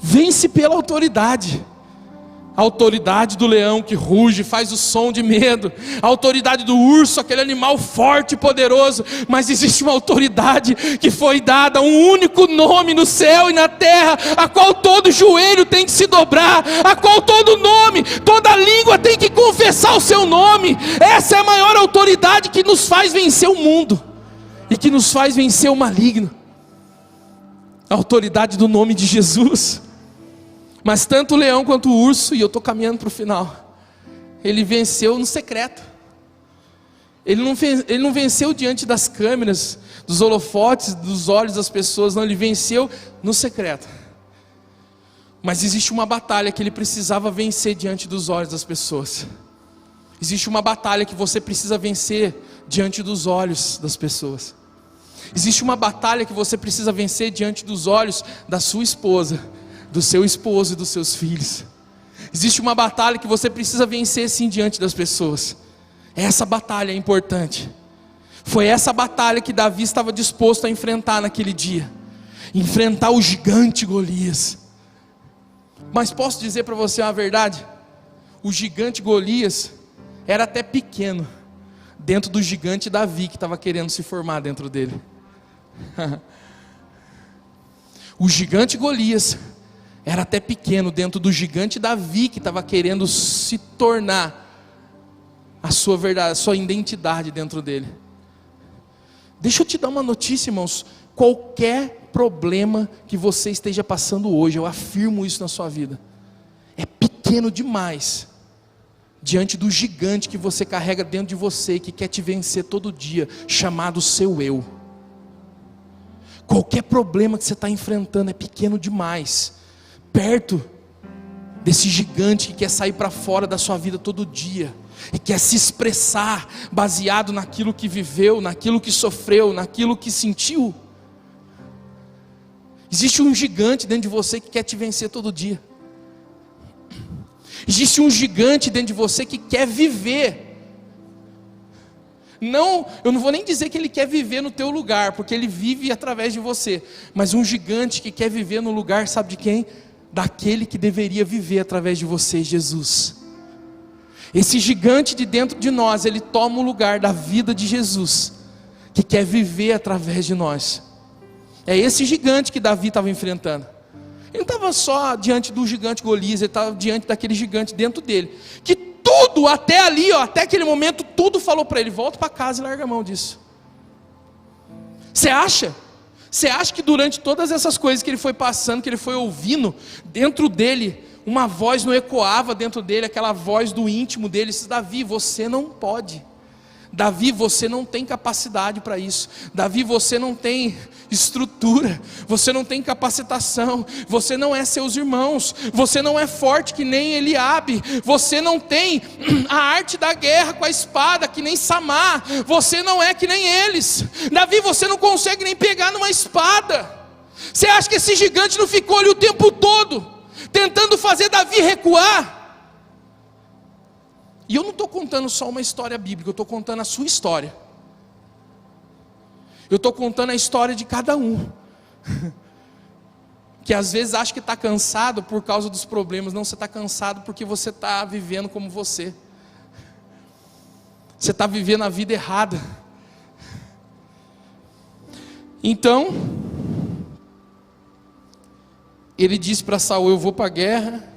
Speaker 2: Vence pela autoridade. A autoridade do leão que ruge, faz o som de medo. A autoridade do urso, aquele animal forte e poderoso. Mas existe uma autoridade que foi dada, um único nome no céu e na terra, a qual todo joelho tem que se dobrar, a qual todo nome, toda língua tem que confessar o seu nome. Essa é a maior autoridade que nos faz vencer o mundo e que nos faz vencer o maligno. A autoridade do nome de Jesus. Mas tanto o leão quanto o urso, e eu estou caminhando para o final, ele venceu no secreto. Ele não venceu diante das câmeras, dos holofotes, dos olhos das pessoas, não, ele venceu no secreto. Mas existe uma batalha que ele precisava vencer diante dos olhos das pessoas. Existe uma batalha que você precisa vencer diante dos olhos das pessoas. Existe uma batalha que você precisa vencer diante dos olhos da sua esposa, do seu esposo e dos seus filhos. Existe uma batalha que você precisa vencer sim diante das pessoas. Essa batalha é importante. Foi essa batalha que Davi estava disposto a enfrentar naquele dia. Enfrentar o gigante Golias. Mas posso dizer para você uma verdade? O gigante Golias era até pequeno dentro do gigante Davi que estava querendo se formar dentro dele. O gigante Golias era até pequeno dentro do gigante Davi que estava querendo se tornar a sua verdade, a sua identidade dentro dele. Deixa eu te dar uma notícia, irmãos. Qualquer problema que você esteja passando hoje, eu afirmo isso na sua vida, é pequeno demais diante do gigante que você carrega dentro de você, que quer te vencer todo dia, chamado seu eu. Qualquer problema que você está enfrentando é pequeno demais, perto desse gigante que quer sair para fora da sua vida todo dia, e quer se expressar baseado naquilo que viveu, naquilo que sofreu, naquilo que sentiu. Existe um gigante dentro de você que quer te vencer todo dia. Existe um gigante dentro de você que quer viver. Não, eu não vou nem dizer que ele quer viver no teu lugar, porque ele vive através de você. Mas um gigante que quer viver no lugar, sabe de quem? Daquele que deveria viver através de você, Jesus. Esse gigante de dentro de nós, ele toma o lugar da vida de Jesus, que quer viver através de nós. É esse gigante que Davi estava enfrentando. Ele não estava só diante do gigante Golias, ele estava diante daquele gigante dentro dele, que tudo, até ali, até aquele momento, tudo falou para ele: volta para casa e larga a mão disso. Você acha que durante todas essas coisas que ele foi passando, que ele foi ouvindo, dentro dele, uma voz não ecoava dentro dele, aquela voz do íntimo dele: Davi, você não pode. Davi, você não tem capacidade para isso. Davi, você não tem estrutura, você não tem capacitação, você não é seus irmãos, você não é forte que nem Eliabe, você não tem a arte da guerra com a espada que nem Samar, você não é que nem eles. Davi, você não consegue nem pegar numa espada. Você acha que esse gigante não ficou ali o tempo todo tentando fazer Davi recuar? E eu não estou contando só uma história bíblica, eu estou contando a sua história. Eu estou contando a história de cada um. Que às vezes acha que está cansado por causa dos problemas. Não, você está cansado porque você está vivendo como você. Você está vivendo a vida errada. Então, ele disse para Saul: eu vou para a guerra.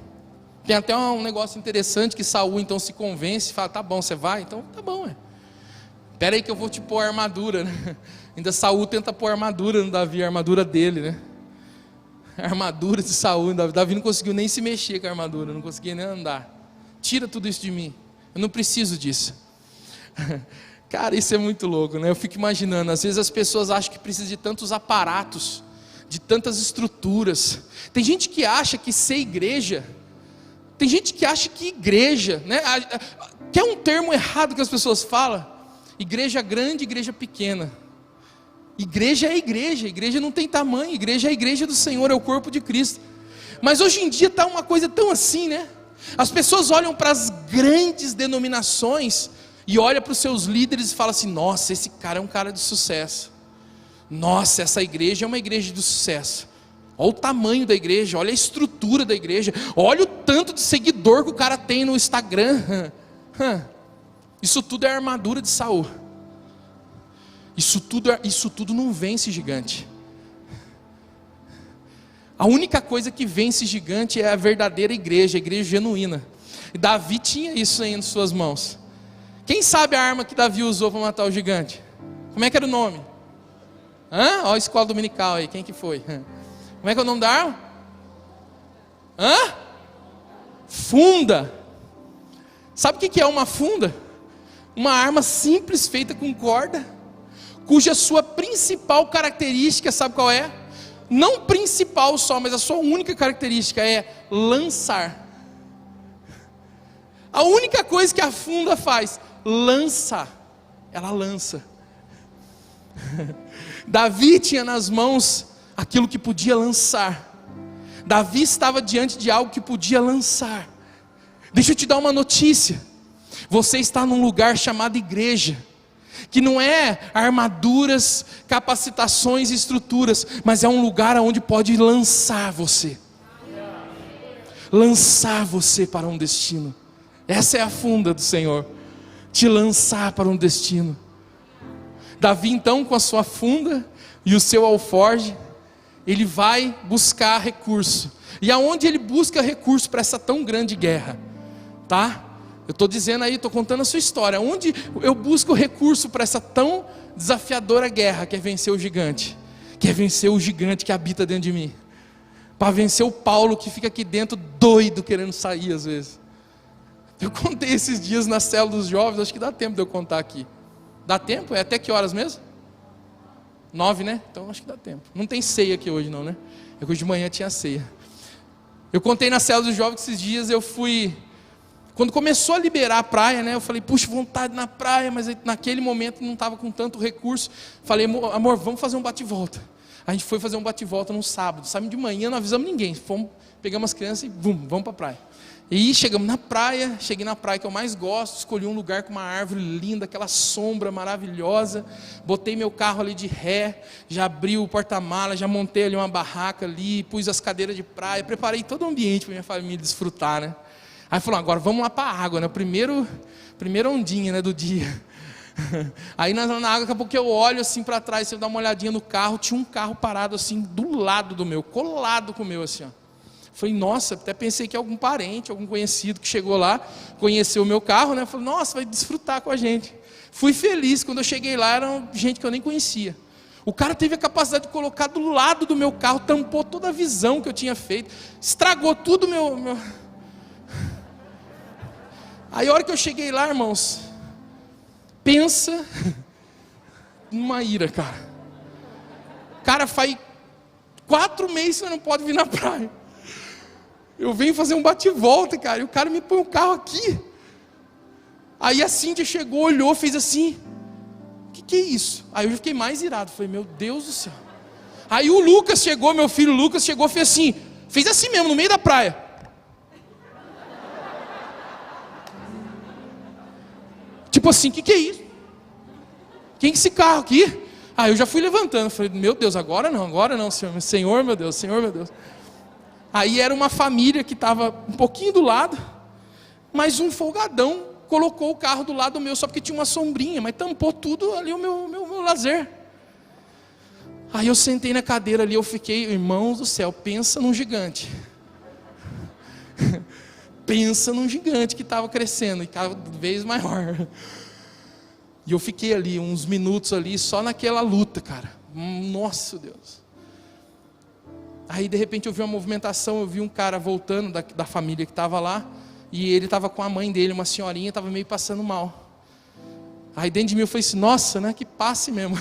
Speaker 2: Tem até um negócio interessante que Saul então se convence, fala: tá bom, você vai? Então tá bom, espera aí que eu vou te pôr a armadura, né? Ainda Saul tenta pôr a armadura no Davi, a armadura dele, né? A armadura de Saul, Davi não conseguiu nem se mexer com a armadura, não conseguia nem andar. Tira tudo isso de mim, eu não preciso disso. Cara, isso é muito louco, né? Eu fico imaginando, às vezes as pessoas acham que precisa de tantos aparatos, de tantas estruturas. Tem gente que acha que ser igreja, tem gente que acha que igreja, né? Que é um termo errado que as pessoas falam: igreja grande, igreja pequena. Igreja é igreja, igreja não tem tamanho, igreja é a igreja do Senhor, é o corpo de Cristo. Mas hoje em dia está uma coisa tão assim, né? As pessoas olham para as grandes denominações e olham para os seus líderes e falam assim: nossa, esse cara é um cara de sucesso. Nossa, essa igreja é uma igreja de sucesso. Olha o tamanho da igreja, olha a estrutura da igreja, olha o tanto de seguidor que o cara tem no Instagram. Isso tudo é a armadura de Saul. Isso tudo não vence gigante. A única coisa que vence gigante é a verdadeira igreja, a igreja genuína. E Davi tinha isso aí nas suas mãos. Quem sabe a arma que Davi usou para matar o gigante? Como é que era o nome? Olha a escola dominical aí, quem que foi? Como é que é o nome da arma? Funda. Sabe o que é uma funda? Uma arma simples, feita com corda, cuja sua principal característica, sabe qual é? Não principal só, mas a sua única característica é lançar. A única coisa que a funda faz, lança. Ela lança. Davi tinha nas mãos aquilo que podia lançar. Davi estava diante de algo que podia lançar. Deixa eu te dar uma notícia. Você está num lugar chamado igreja, que não é armaduras, capacitações e estruturas, mas é um lugar onde pode lançar você. Lançar você para um destino. Essa é a funda do Senhor. Te lançar para um destino. Davi então, com a sua funda e o seu alforje, ele vai buscar recurso. E aonde ele busca recurso para essa tão grande guerra? Tá? Eu estou dizendo aí, estou contando a sua história. Onde eu busco recurso para essa tão desafiadora guerra, que é vencer o gigante? Que é vencer o gigante que habita dentro de mim. Para vencer o Paulo que fica aqui dentro doido, querendo sair às vezes. Eu contei esses dias na célula dos jovens, acho que dá tempo de eu contar aqui. Dá tempo? É até que horas mesmo? 9, né? Então acho que dá tempo. Não tem ceia aqui hoje não, né? É que hoje de manhã tinha ceia. Eu contei na célula dos jovens que esses dias eu fui... Quando começou a liberar a praia, né? Eu falei, puxa, vontade na praia, mas naquele momento não estava com tanto recurso. Falei, amor, vamos fazer um bate-volta. A gente foi fazer um bate-volta no sábado. Sábado de manhã, não avisamos ninguém. Fomos, pegamos as crianças e vamos para a praia. E chegamos na praia, cheguei na praia que eu mais gosto, escolhi um lugar com uma árvore linda, aquela sombra maravilhosa, botei meu carro ali de ré, já abri o porta-mala, já montei ali uma barraca ali, pus as cadeiras de praia, preparei todo o ambiente para minha família desfrutar, né? Aí falou, agora vamos lá para a água, né? Primeira ondinha, né, do dia. Aí na água, daqui a pouco eu olho assim para trás, eu dar uma olhadinha no carro, tinha um carro parado assim, do lado do meu, colado com o meu assim, ó. Falei, nossa, até pensei que algum parente, algum conhecido que chegou lá, conheceu o meu carro, né? Falei, nossa, vai desfrutar com a gente. Fui feliz, quando eu cheguei lá, era gente que eu nem conhecia. O cara teve a capacidade de colocar do lado do meu carro, tampou toda a visão que eu tinha feito, estragou tudo meu... Aí a hora que eu cheguei lá, irmãos, pensa numa ira, cara. Cara, faz 4 meses que você não pode vir na praia. Eu venho fazer um bate-volta, cara, e o cara me põe um carro aqui. Aí a Cíntia chegou, olhou, fez assim, o que é isso? Aí eu fiquei mais irado, falei, meu Deus do céu. Aí o Lucas chegou, meu filho Lucas chegou, fez assim mesmo, no meio da praia. Tipo assim, o que é isso? Quem é esse carro aqui? Aí eu já fui levantando, falei, meu Deus, agora não, Senhor, meu Deus. Aí era uma família que estava um pouquinho do lado, mas um folgadão colocou o carro do lado do meu, só porque tinha uma sombrinha, mas tampou tudo ali o meu lazer. Aí eu sentei na cadeira ali, eu fiquei, irmãos do céu, pensa num gigante. Pensa num gigante que estava crescendo e cada vez maior. E eu fiquei ali uns minutos ali só naquela luta, cara. Nossa Deus. Aí de repente eu vi uma movimentação, eu vi um cara voltando da família que estava lá, e ele estava com a mãe dele, uma senhorinha, estava meio passando mal. Aí dentro de mim eu falei assim, nossa, né, que passe mesmo.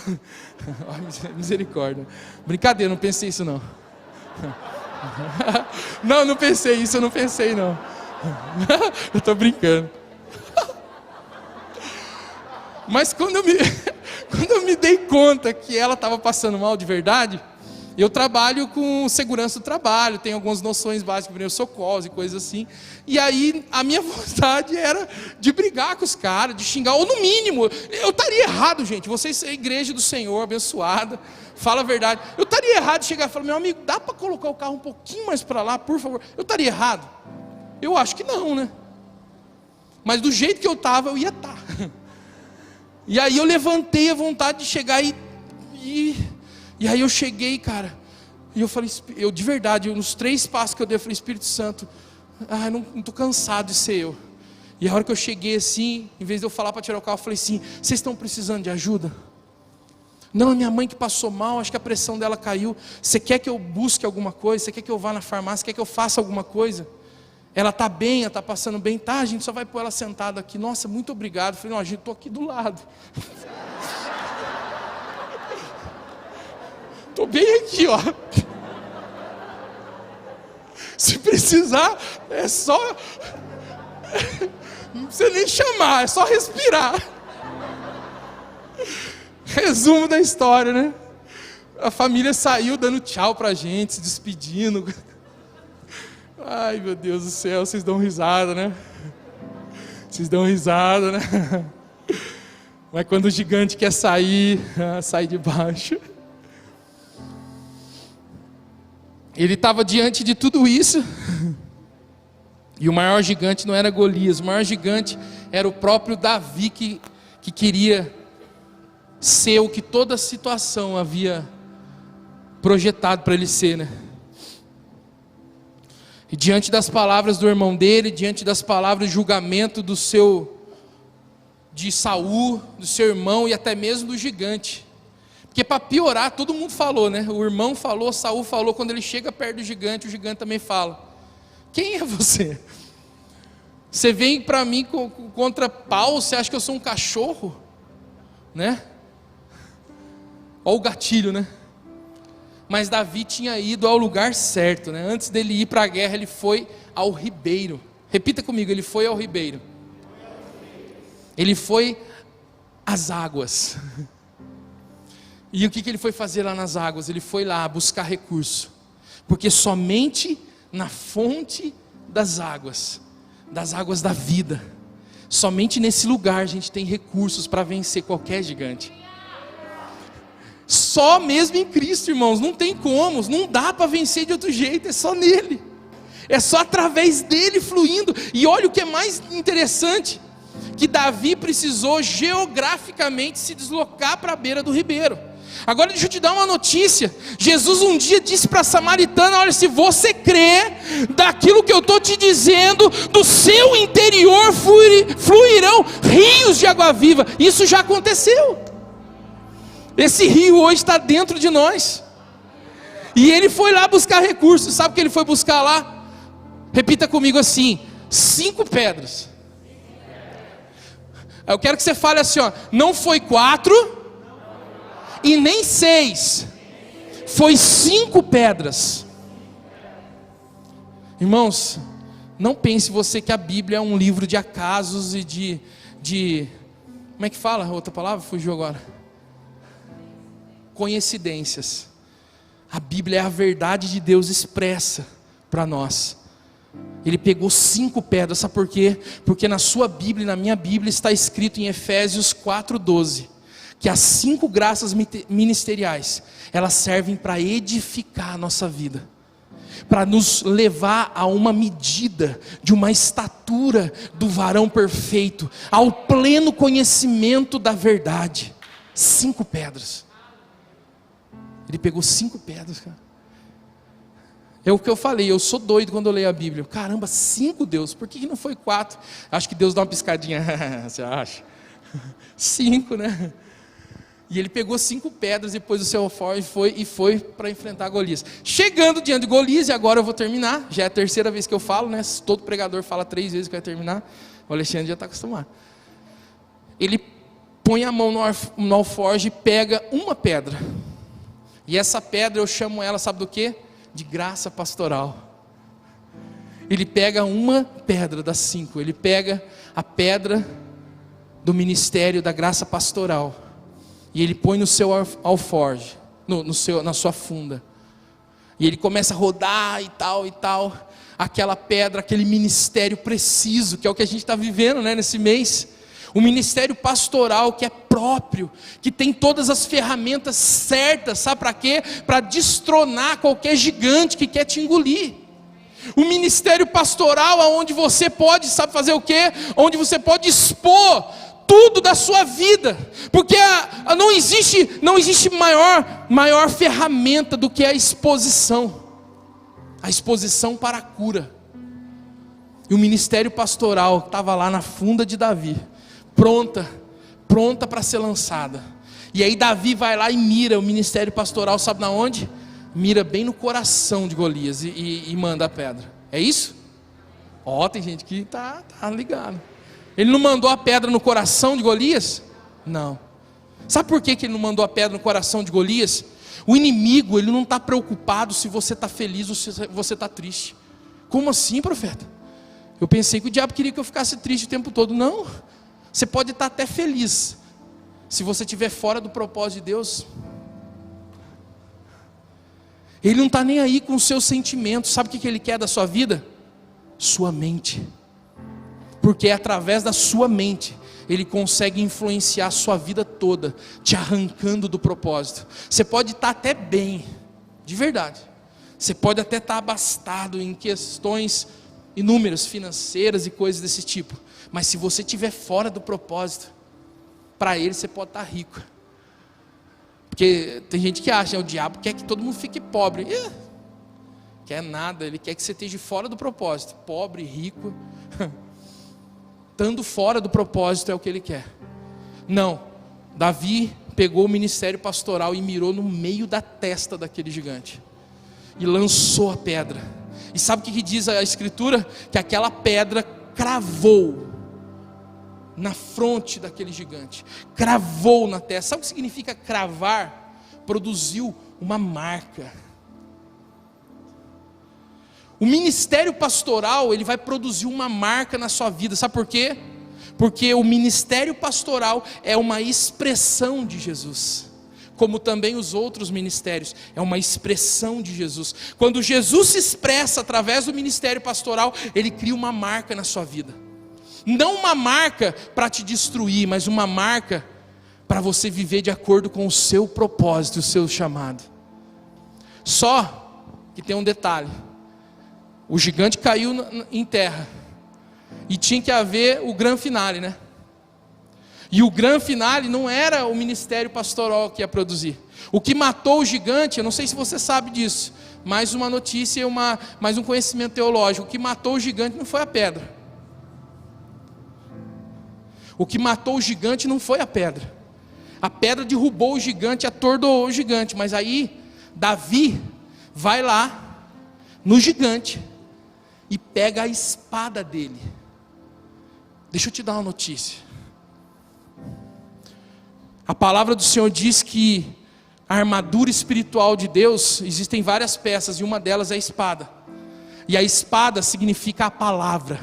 Speaker 2: Misericórdia. Brincadeira, não pensei isso não. Não pensei isso, eu não pensei não. Eu estou brincando. Mas quando eu me dei conta que ela estava passando mal de verdade, eu trabalho com segurança do trabalho, tenho algumas noções básicas de primeiros socorros e coisas assim. E aí a minha vontade era de brigar com os caras, de xingar, ou no mínimo, eu estaria errado, gente. Vocês, a igreja do Senhor, abençoada, fala a verdade. Eu estaria errado de chegar e falar, meu amigo, dá para colocar o carro um pouquinho mais para lá, por favor? Eu estaria errado? Eu acho que não, né? Mas do jeito que eu estava, eu ia estar. E aí eu levantei a vontade de chegar e aí eu cheguei, cara, e eu falei, eu de verdade, nos 3 passos que eu dei, eu falei, Espírito Santo, não estou cansado de ser eu. E a hora que eu cheguei assim, em vez de eu falar para tirar o carro, eu falei assim, vocês estão precisando de ajuda? Não, a minha mãe que passou mal, acho que a pressão dela caiu. Você quer que eu busque alguma coisa? Você quer que eu vá na farmácia? Quer que eu faça alguma coisa? Ela está bem, ela está passando bem, tá, a gente só vai pôr ela sentada aqui. Nossa, muito obrigado. Eu falei, não, a gente, estou aqui do lado. Estou bem aqui, ó. Se precisar, é só... Não precisa nem chamar, é só respirar. Resumo da história, né? A família saiu dando tchau pra gente, se despedindo. Ai, meu Deus do céu, vocês dão risada, né? Vocês dão risada, né? Mas quando o gigante quer sair, sai de baixo. Ele estava diante de tudo isso, e o maior gigante não era Golias, o maior gigante era o próprio Davi, que queria ser o que toda a situação havia projetado para ele ser, né? E diante das palavras do irmão dele, diante das palavras de julgamento de Saul, do seu irmão e até mesmo do gigante. Porque para piorar, todo mundo falou, né? O irmão falou, Saul falou, quando ele chega perto do gigante, o gigante também fala. Quem é você? Você vem para mim contra pau, você acha que eu sou um cachorro? Né? Olha o gatilho, né? Mas Davi tinha ido ao lugar certo, né? Antes dele ir para a guerra, ele foi ao ribeiro. Repita comigo, ele foi ao ribeiro. Ele foi às águas. E o que ele foi fazer lá nas águas? Ele foi lá buscar recurso. Porque somente na fonte das águas da vida, somente nesse lugar a gente tem recursos para vencer qualquer gigante. Só mesmo em Cristo, irmãos, não tem como, não dá para vencer de outro jeito, é só nele, é só através dele fluindo. E olha o que é mais interessante, que Davi precisou geograficamente se deslocar para a beira do ribeiro. Agora deixa eu te dar uma notícia. Jesus um dia disse para a samaritana: olha, se você crê daquilo que eu estou te dizendo, do seu interior fluirão rios de água viva. Isso já aconteceu. Esse rio hoje está dentro de nós. E ele foi lá buscar recursos. Sabe o que ele foi buscar lá? Repita comigo assim: 5 pedras. Eu quero que você fale assim, ó, não foi 4 e nem 6, foi 5 pedras. Irmãos, não pense você que a Bíblia é um livro de acasos e de como é que fala a outra palavra? Fugiu agora. Coincidências. A Bíblia é a verdade de Deus expressa para nós. Ele pegou 5 pedras, sabe por quê? Porque na sua Bíblia e na minha Bíblia está escrito em Efésios 4:12 que as 5 graças ministeriais, elas servem para edificar a nossa vida, para nos levar a uma medida de uma estatura do varão perfeito, ao pleno conhecimento da verdade. 5 pedras. Ele pegou 5 pedras, cara. É o que eu falei, eu sou doido quando eu leio a Bíblia. Caramba, 5, Deus, por que não foi 4? Acho que Deus dá uma piscadinha, você acha? 5, né? E ele pegou 5 pedras, depois do seu alforje foi para enfrentar Golias. Chegando diante de Golias, e agora eu vou terminar, já é a 3ª vez que eu falo, né? Todo pregador fala 3 vezes que vai terminar, o Alexandre já está acostumado. Ele põe a mão no alforje e pega uma pedra, e essa pedra eu chamo ela, sabe do quê? De graça pastoral. Ele pega uma pedra das 5, ele pega a pedra do ministério da graça pastoral, e ele põe no seu alforje, na sua funda, e ele começa a rodar e tal, aquela pedra, aquele ministério preciso, que é o que a gente está vivendo, né, nesse mês, o ministério pastoral que é próprio, que tem todas as ferramentas certas, sabe para quê? Para destronar qualquer gigante que quer te engolir. O ministério pastoral onde você pode, sabe fazer o quê? Onde você pode expor tudo da sua vida, porque não existe maior ferramenta do que a exposição para a cura. E o ministério pastoral estava lá na funda de Davi, pronta para ser lançada. E aí Davi vai lá e mira o ministério pastoral, sabe na onde? Mira bem no coração de Golias e manda a pedra. É isso? Ó, tem gente que tá ligado. Ele não mandou a pedra no coração de Golias? Não. Sabe por que ele não mandou a pedra no coração de Golias? O inimigo, ele não está preocupado se você está feliz ou se você está triste. Como assim, profeta? Eu pensei que o diabo queria que eu ficasse triste o tempo todo. Não. Você pode estar até feliz, se você estiver fora do propósito de Deus. Ele não está nem aí com os seus sentimentos. Sabe o que ele quer da sua vida? Sua mente. Porque é através da sua mente ele consegue influenciar a sua vida toda, te arrancando do propósito. Você pode estar até bem, de verdade. Você pode até estar abastado em questões inúmeras, financeiras e coisas desse tipo. Mas se você estiver fora do propósito, para ele você pode estar rico. Porque tem gente que acha, o diabo quer que todo mundo fique pobre. Quer nada, ele quer que você esteja fora do propósito. Pobre, rico, estando fora do propósito é o que ele quer. Não, Davi pegou o ministério pastoral e mirou no meio da testa daquele gigante. E lançou a pedra. E sabe o que diz a escritura? Que aquela pedra cravou na fronte daquele gigante, cravou na testa. Sabe o que significa cravar? produziu uma marca. O ministério pastoral, ele vai produzir uma marca na sua vida. Sabe por quê? Porque o ministério pastoral é uma expressão de Jesus, como também os outros ministérios, é uma expressão de Jesus. Quando Jesus se expressa através do ministério pastoral, ele cria uma marca na sua vida. Não uma marca para te destruir, mas uma marca para você viver de acordo com o seu propósito, o seu chamado. Só que tem um detalhe: o gigante caiu em terra, e tinha que haver o grande finale, né? E o grande finale não era o ministério pastoral que ia produzir. O que matou o gigante, eu não sei se você sabe disso, mais uma notícia, mais um conhecimento teológico. O que matou o gigante não foi a pedra. O que matou o gigante não foi a pedra. A pedra derrubou o gigante, atordoou o gigante. Mas aí, Davi vai lá no gigante e pega a espada dele. Deixa eu te dar uma notícia. A palavra do Senhor diz que a armadura espiritual de Deus, existem várias peças, e uma delas é a espada. E a espada significa a palavra.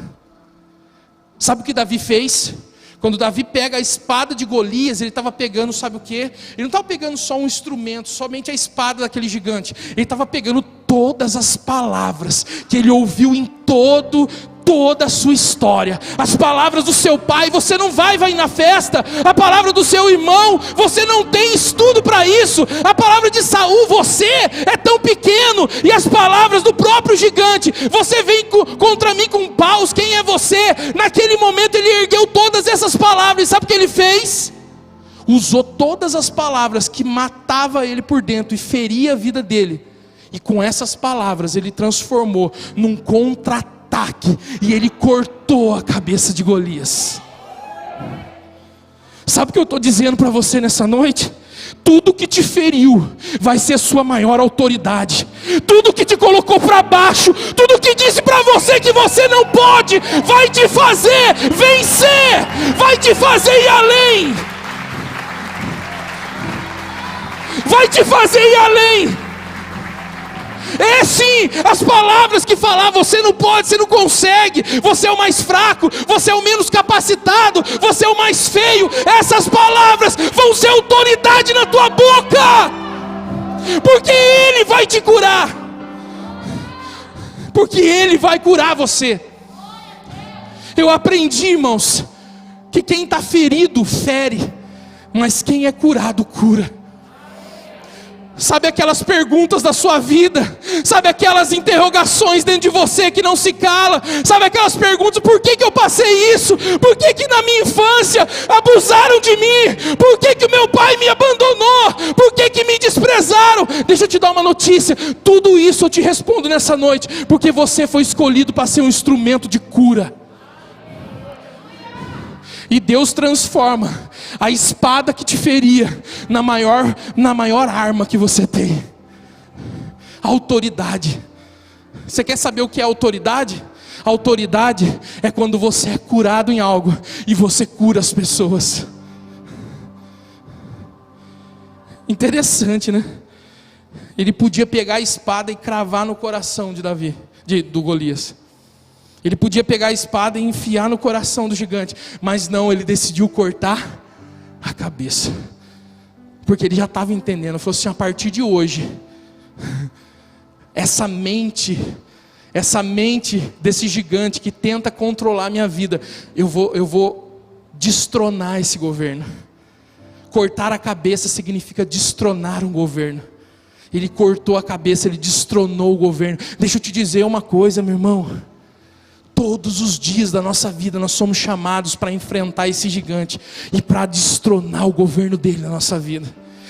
Speaker 2: Sabe o que Davi fez? Quando Davi pega a espada de Golias, ele estava pegando, sabe o que? Ele não estava pegando só um instrumento, somente a espada daquele gigante. Ele estava pegando todas as palavras que ele ouviu em toda a sua história. As palavras do seu pai: você não vai na festa. A palavra do seu irmão: você não tem estudo para isso. A palavra de Saul: você é tão pequeno. E as palavras do próprio gigante: você vem contra mim com paus, quem é você? Naquele momento ele ergueu todas essas palavras, e sabe o que ele fez? Usou todas as palavras que matava ele por dentro e feria a vida dele, e com essas palavras ele transformou num contra-ataque, e ele cortou a cabeça de Golias. Sabe o que eu estou dizendo para você nessa noite? Tudo que te feriu vai ser sua maior autoridade. Tudo que te colocou para baixo, tudo que disse para você que você não pode, vai te fazer vencer, vai te fazer ir além, vai te fazer ir além. É sim, as palavras que falavam: você não pode, você não consegue, você é o mais fraco, você é o menos capacitado, você é o mais feio. Essas palavras vão ser autoridade na tua boca, porque Ele vai te curar, porque Ele vai curar você. Eu aprendi, irmãos, que quem está ferido fere, mas quem é curado cura. Sabe aquelas perguntas da sua vida, sabe aquelas interrogações dentro de você que não se cala, sabe aquelas perguntas: por que eu passei isso? Por que na minha infância abusaram de mim? Por que o meu pai me abandonou? Por que me desprezaram? Deixa eu te dar uma notícia: tudo isso eu te respondo nessa noite, porque você foi escolhido para ser um instrumento de cura. E Deus transforma a espada que te feria na maior arma que você tem: autoridade. Você quer saber o que é autoridade? Autoridade é quando você é curado em algo e você cura as pessoas. Interessante, né? Ele podia pegar a espada e cravar no coração de Davi, do Golias. Ele podia pegar a espada e enfiar no coração do gigante, mas não, ele decidiu cortar a cabeça, porque ele já estava entendendo. Ele falou assim: a partir de hoje, essa mente desse gigante que tenta controlar a minha vida, eu vou destronar esse governo. Cortar a cabeça significa destronar um governo. Ele cortou a cabeça, ele destronou o governo. Deixa eu te dizer uma coisa, meu irmão: todos os dias da nossa vida nós somos chamados para enfrentar esse gigante e para destronar o governo dele na nossa vida.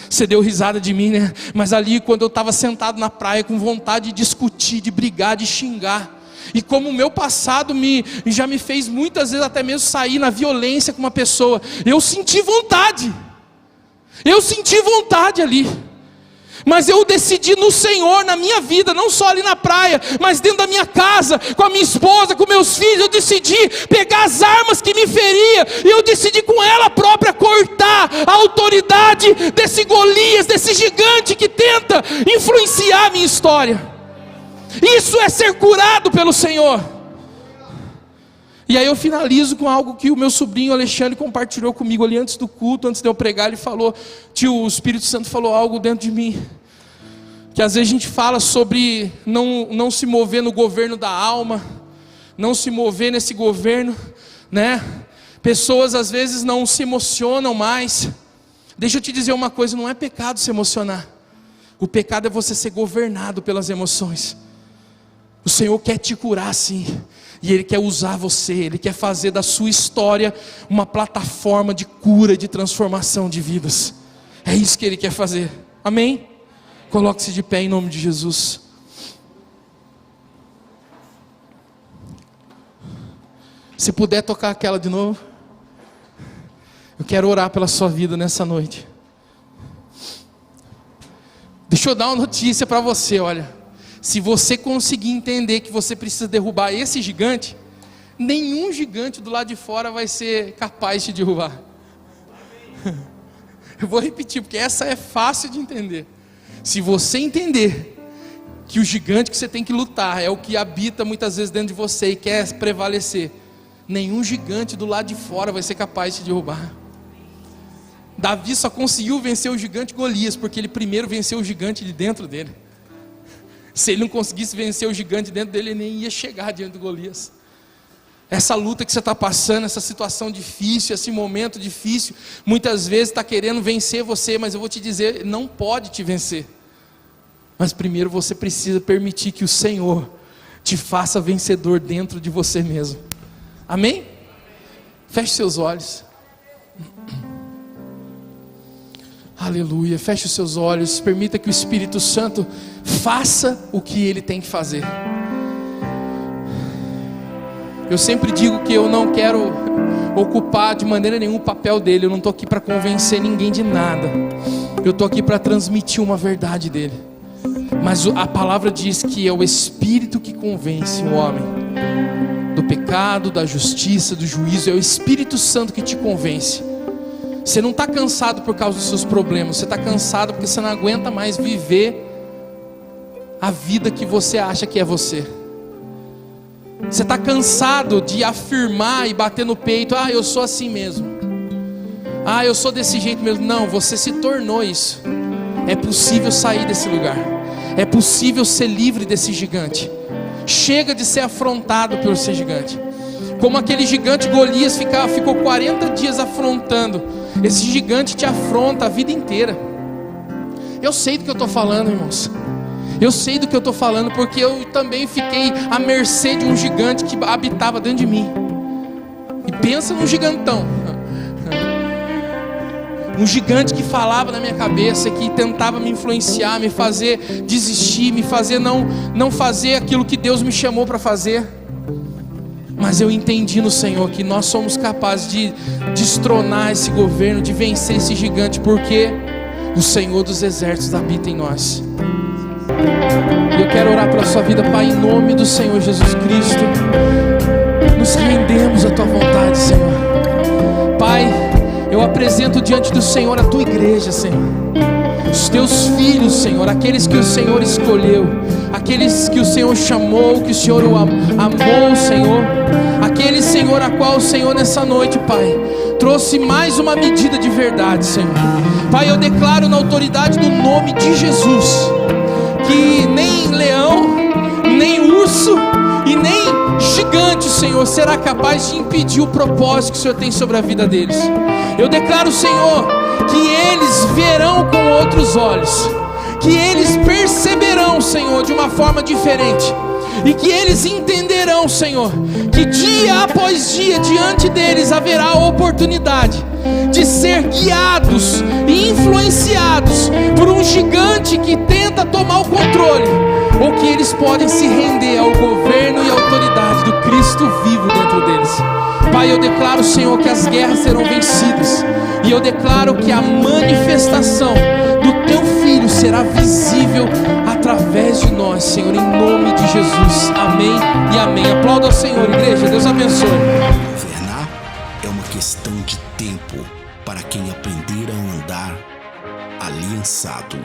Speaker 2: Você deu risada de mim, né? Mas ali, quando eu estava sentado na praia com vontade de discutir, de brigar, de xingar, e como o meu passado já me fez muitas vezes até mesmo sair na violência com uma pessoa, eu senti vontade ali. Mas eu decidi no Senhor, na minha vida, não só ali na praia, mas dentro da minha casa, com a minha esposa, com meus filhos. Eu decidi pegar as armas que me feriam, e eu decidi com ela própria cortar a autoridade desse Golias, desse gigante que tenta influenciar a minha história. Isso é ser curado pelo Senhor. E aí eu finalizo com algo que o meu sobrinho Alexandre compartilhou comigo ali antes do culto, antes de eu pregar. Ele falou: tio, o Espírito Santo falou algo dentro de mim, que às vezes a gente fala sobre não se mover no governo da alma, não se mover nesse governo, né? Pessoas às vezes não se emocionam mais. Deixa eu te dizer uma coisa, não é pecado se emocionar. O pecado é você ser governado pelas emoções. O Senhor quer te curar sim, e Ele quer usar você, Ele quer fazer da sua história uma plataforma de cura, de transformação de vidas. É isso que Ele quer fazer, amém? Coloque-se de pé em nome de Jesus. Se puder tocar aquela de novo. Eu quero orar pela sua vida nessa noite. Deixa eu dar uma notícia para você, olha. Se você conseguir entender que você precisa derrubar esse gigante, nenhum gigante do lado de fora vai ser capaz de derrubar. Eu vou repetir, porque essa é fácil de entender. Se você entender que o gigante que você tem que lutar é o que habita muitas vezes dentro de você e quer prevalecer, nenhum gigante do lado de fora vai ser capaz de derrubar. Davi só conseguiu vencer o gigante Golias porque ele primeiro venceu o gigante de dentro dele. Se ele não conseguisse vencer o gigante dentro dele, ele nem ia chegar diante do Golias. Essa luta que você está passando, essa situação difícil, esse momento difícil, muitas vezes está querendo vencer você, mas eu vou te dizer, não pode te vencer. Mas primeiro você precisa permitir que o Senhor te faça vencedor dentro de você mesmo. Amém? Feche seus olhos. Aleluia, feche os seus olhos, permita que o Espírito Santo faça o que Ele tem que fazer. Eu sempre digo que eu não quero ocupar de maneira nenhuma o papel dele. Eu não estou aqui para convencer ninguém de nada. Eu estou aqui para transmitir uma verdade dele. Mas a palavra diz que é o Espírito que convence o homem do pecado, da justiça, do juízo. É o Espírito Santo que te convence. Você não está cansado por causa dos seus problemas. Você está cansado porque você não aguenta mais viver a vida que você acha que é você. Você está cansado de afirmar e bater no peito: ah, eu sou assim mesmo, ah, eu sou desse jeito mesmo. Não, você se tornou isso. É possível sair desse lugar. É possível ser livre desse gigante. Chega de ser afrontado por esse gigante. Como aquele gigante Golias ficou 40 dias afrontando. Esse gigante te afronta a vida inteira. Eu sei do que eu estou falando, irmãos. Eu sei do que eu estou falando, porque eu também fiquei à mercê de um gigante que habitava dentro de mim. E pensa num gigantão. Um gigante que falava na minha cabeça, que tentava me influenciar, me fazer desistir, me fazer não fazer aquilo que Deus me chamou para fazer. Mas eu entendi no Senhor que nós somos capazes de destronar esse governo, de vencer esse gigante, porque o Senhor dos exércitos habita em nós. E eu quero orar pela sua vida, Pai, em nome do Senhor Jesus Cristo. Nos rendemos à tua vontade, Senhor. Pai, eu apresento diante do Senhor a tua igreja, Senhor. Os teus filhos, Senhor, aqueles que o Senhor escolheu, aqueles que o Senhor chamou, que o Senhor amou, Senhor. Aquele, Senhor, a qual o Senhor nessa noite, Pai, trouxe mais uma medida de verdade, Senhor. Pai, eu declaro na autoridade do nome de Jesus, que nem leão, nem urso e nem gigante, Senhor, será capaz de impedir o propósito que o Senhor tem sobre a vida deles. Eu declaro, Senhor, que eles verão com outros olhos, que eles perceberão, Senhor, de uma forma diferente, e que eles entenderão, Senhor, que dia após dia diante deles haverá a oportunidade de ser guiados e influenciados por um gigante que tenta tomar o controle, ou que eles podem se render ao governo e autoridade do Cristo vivo dentro deles. Pai, eu declaro, Senhor, que as guerras serão vencidas, e eu declaro que a manifestação do teu Filho será visível através de nós, Senhor, em nome de Jesus. Amém e amém. Aplauda ao Senhor, igreja. Deus abençoe.
Speaker 1: Governar é uma questão de tempo para quem aprender a andar aliançado.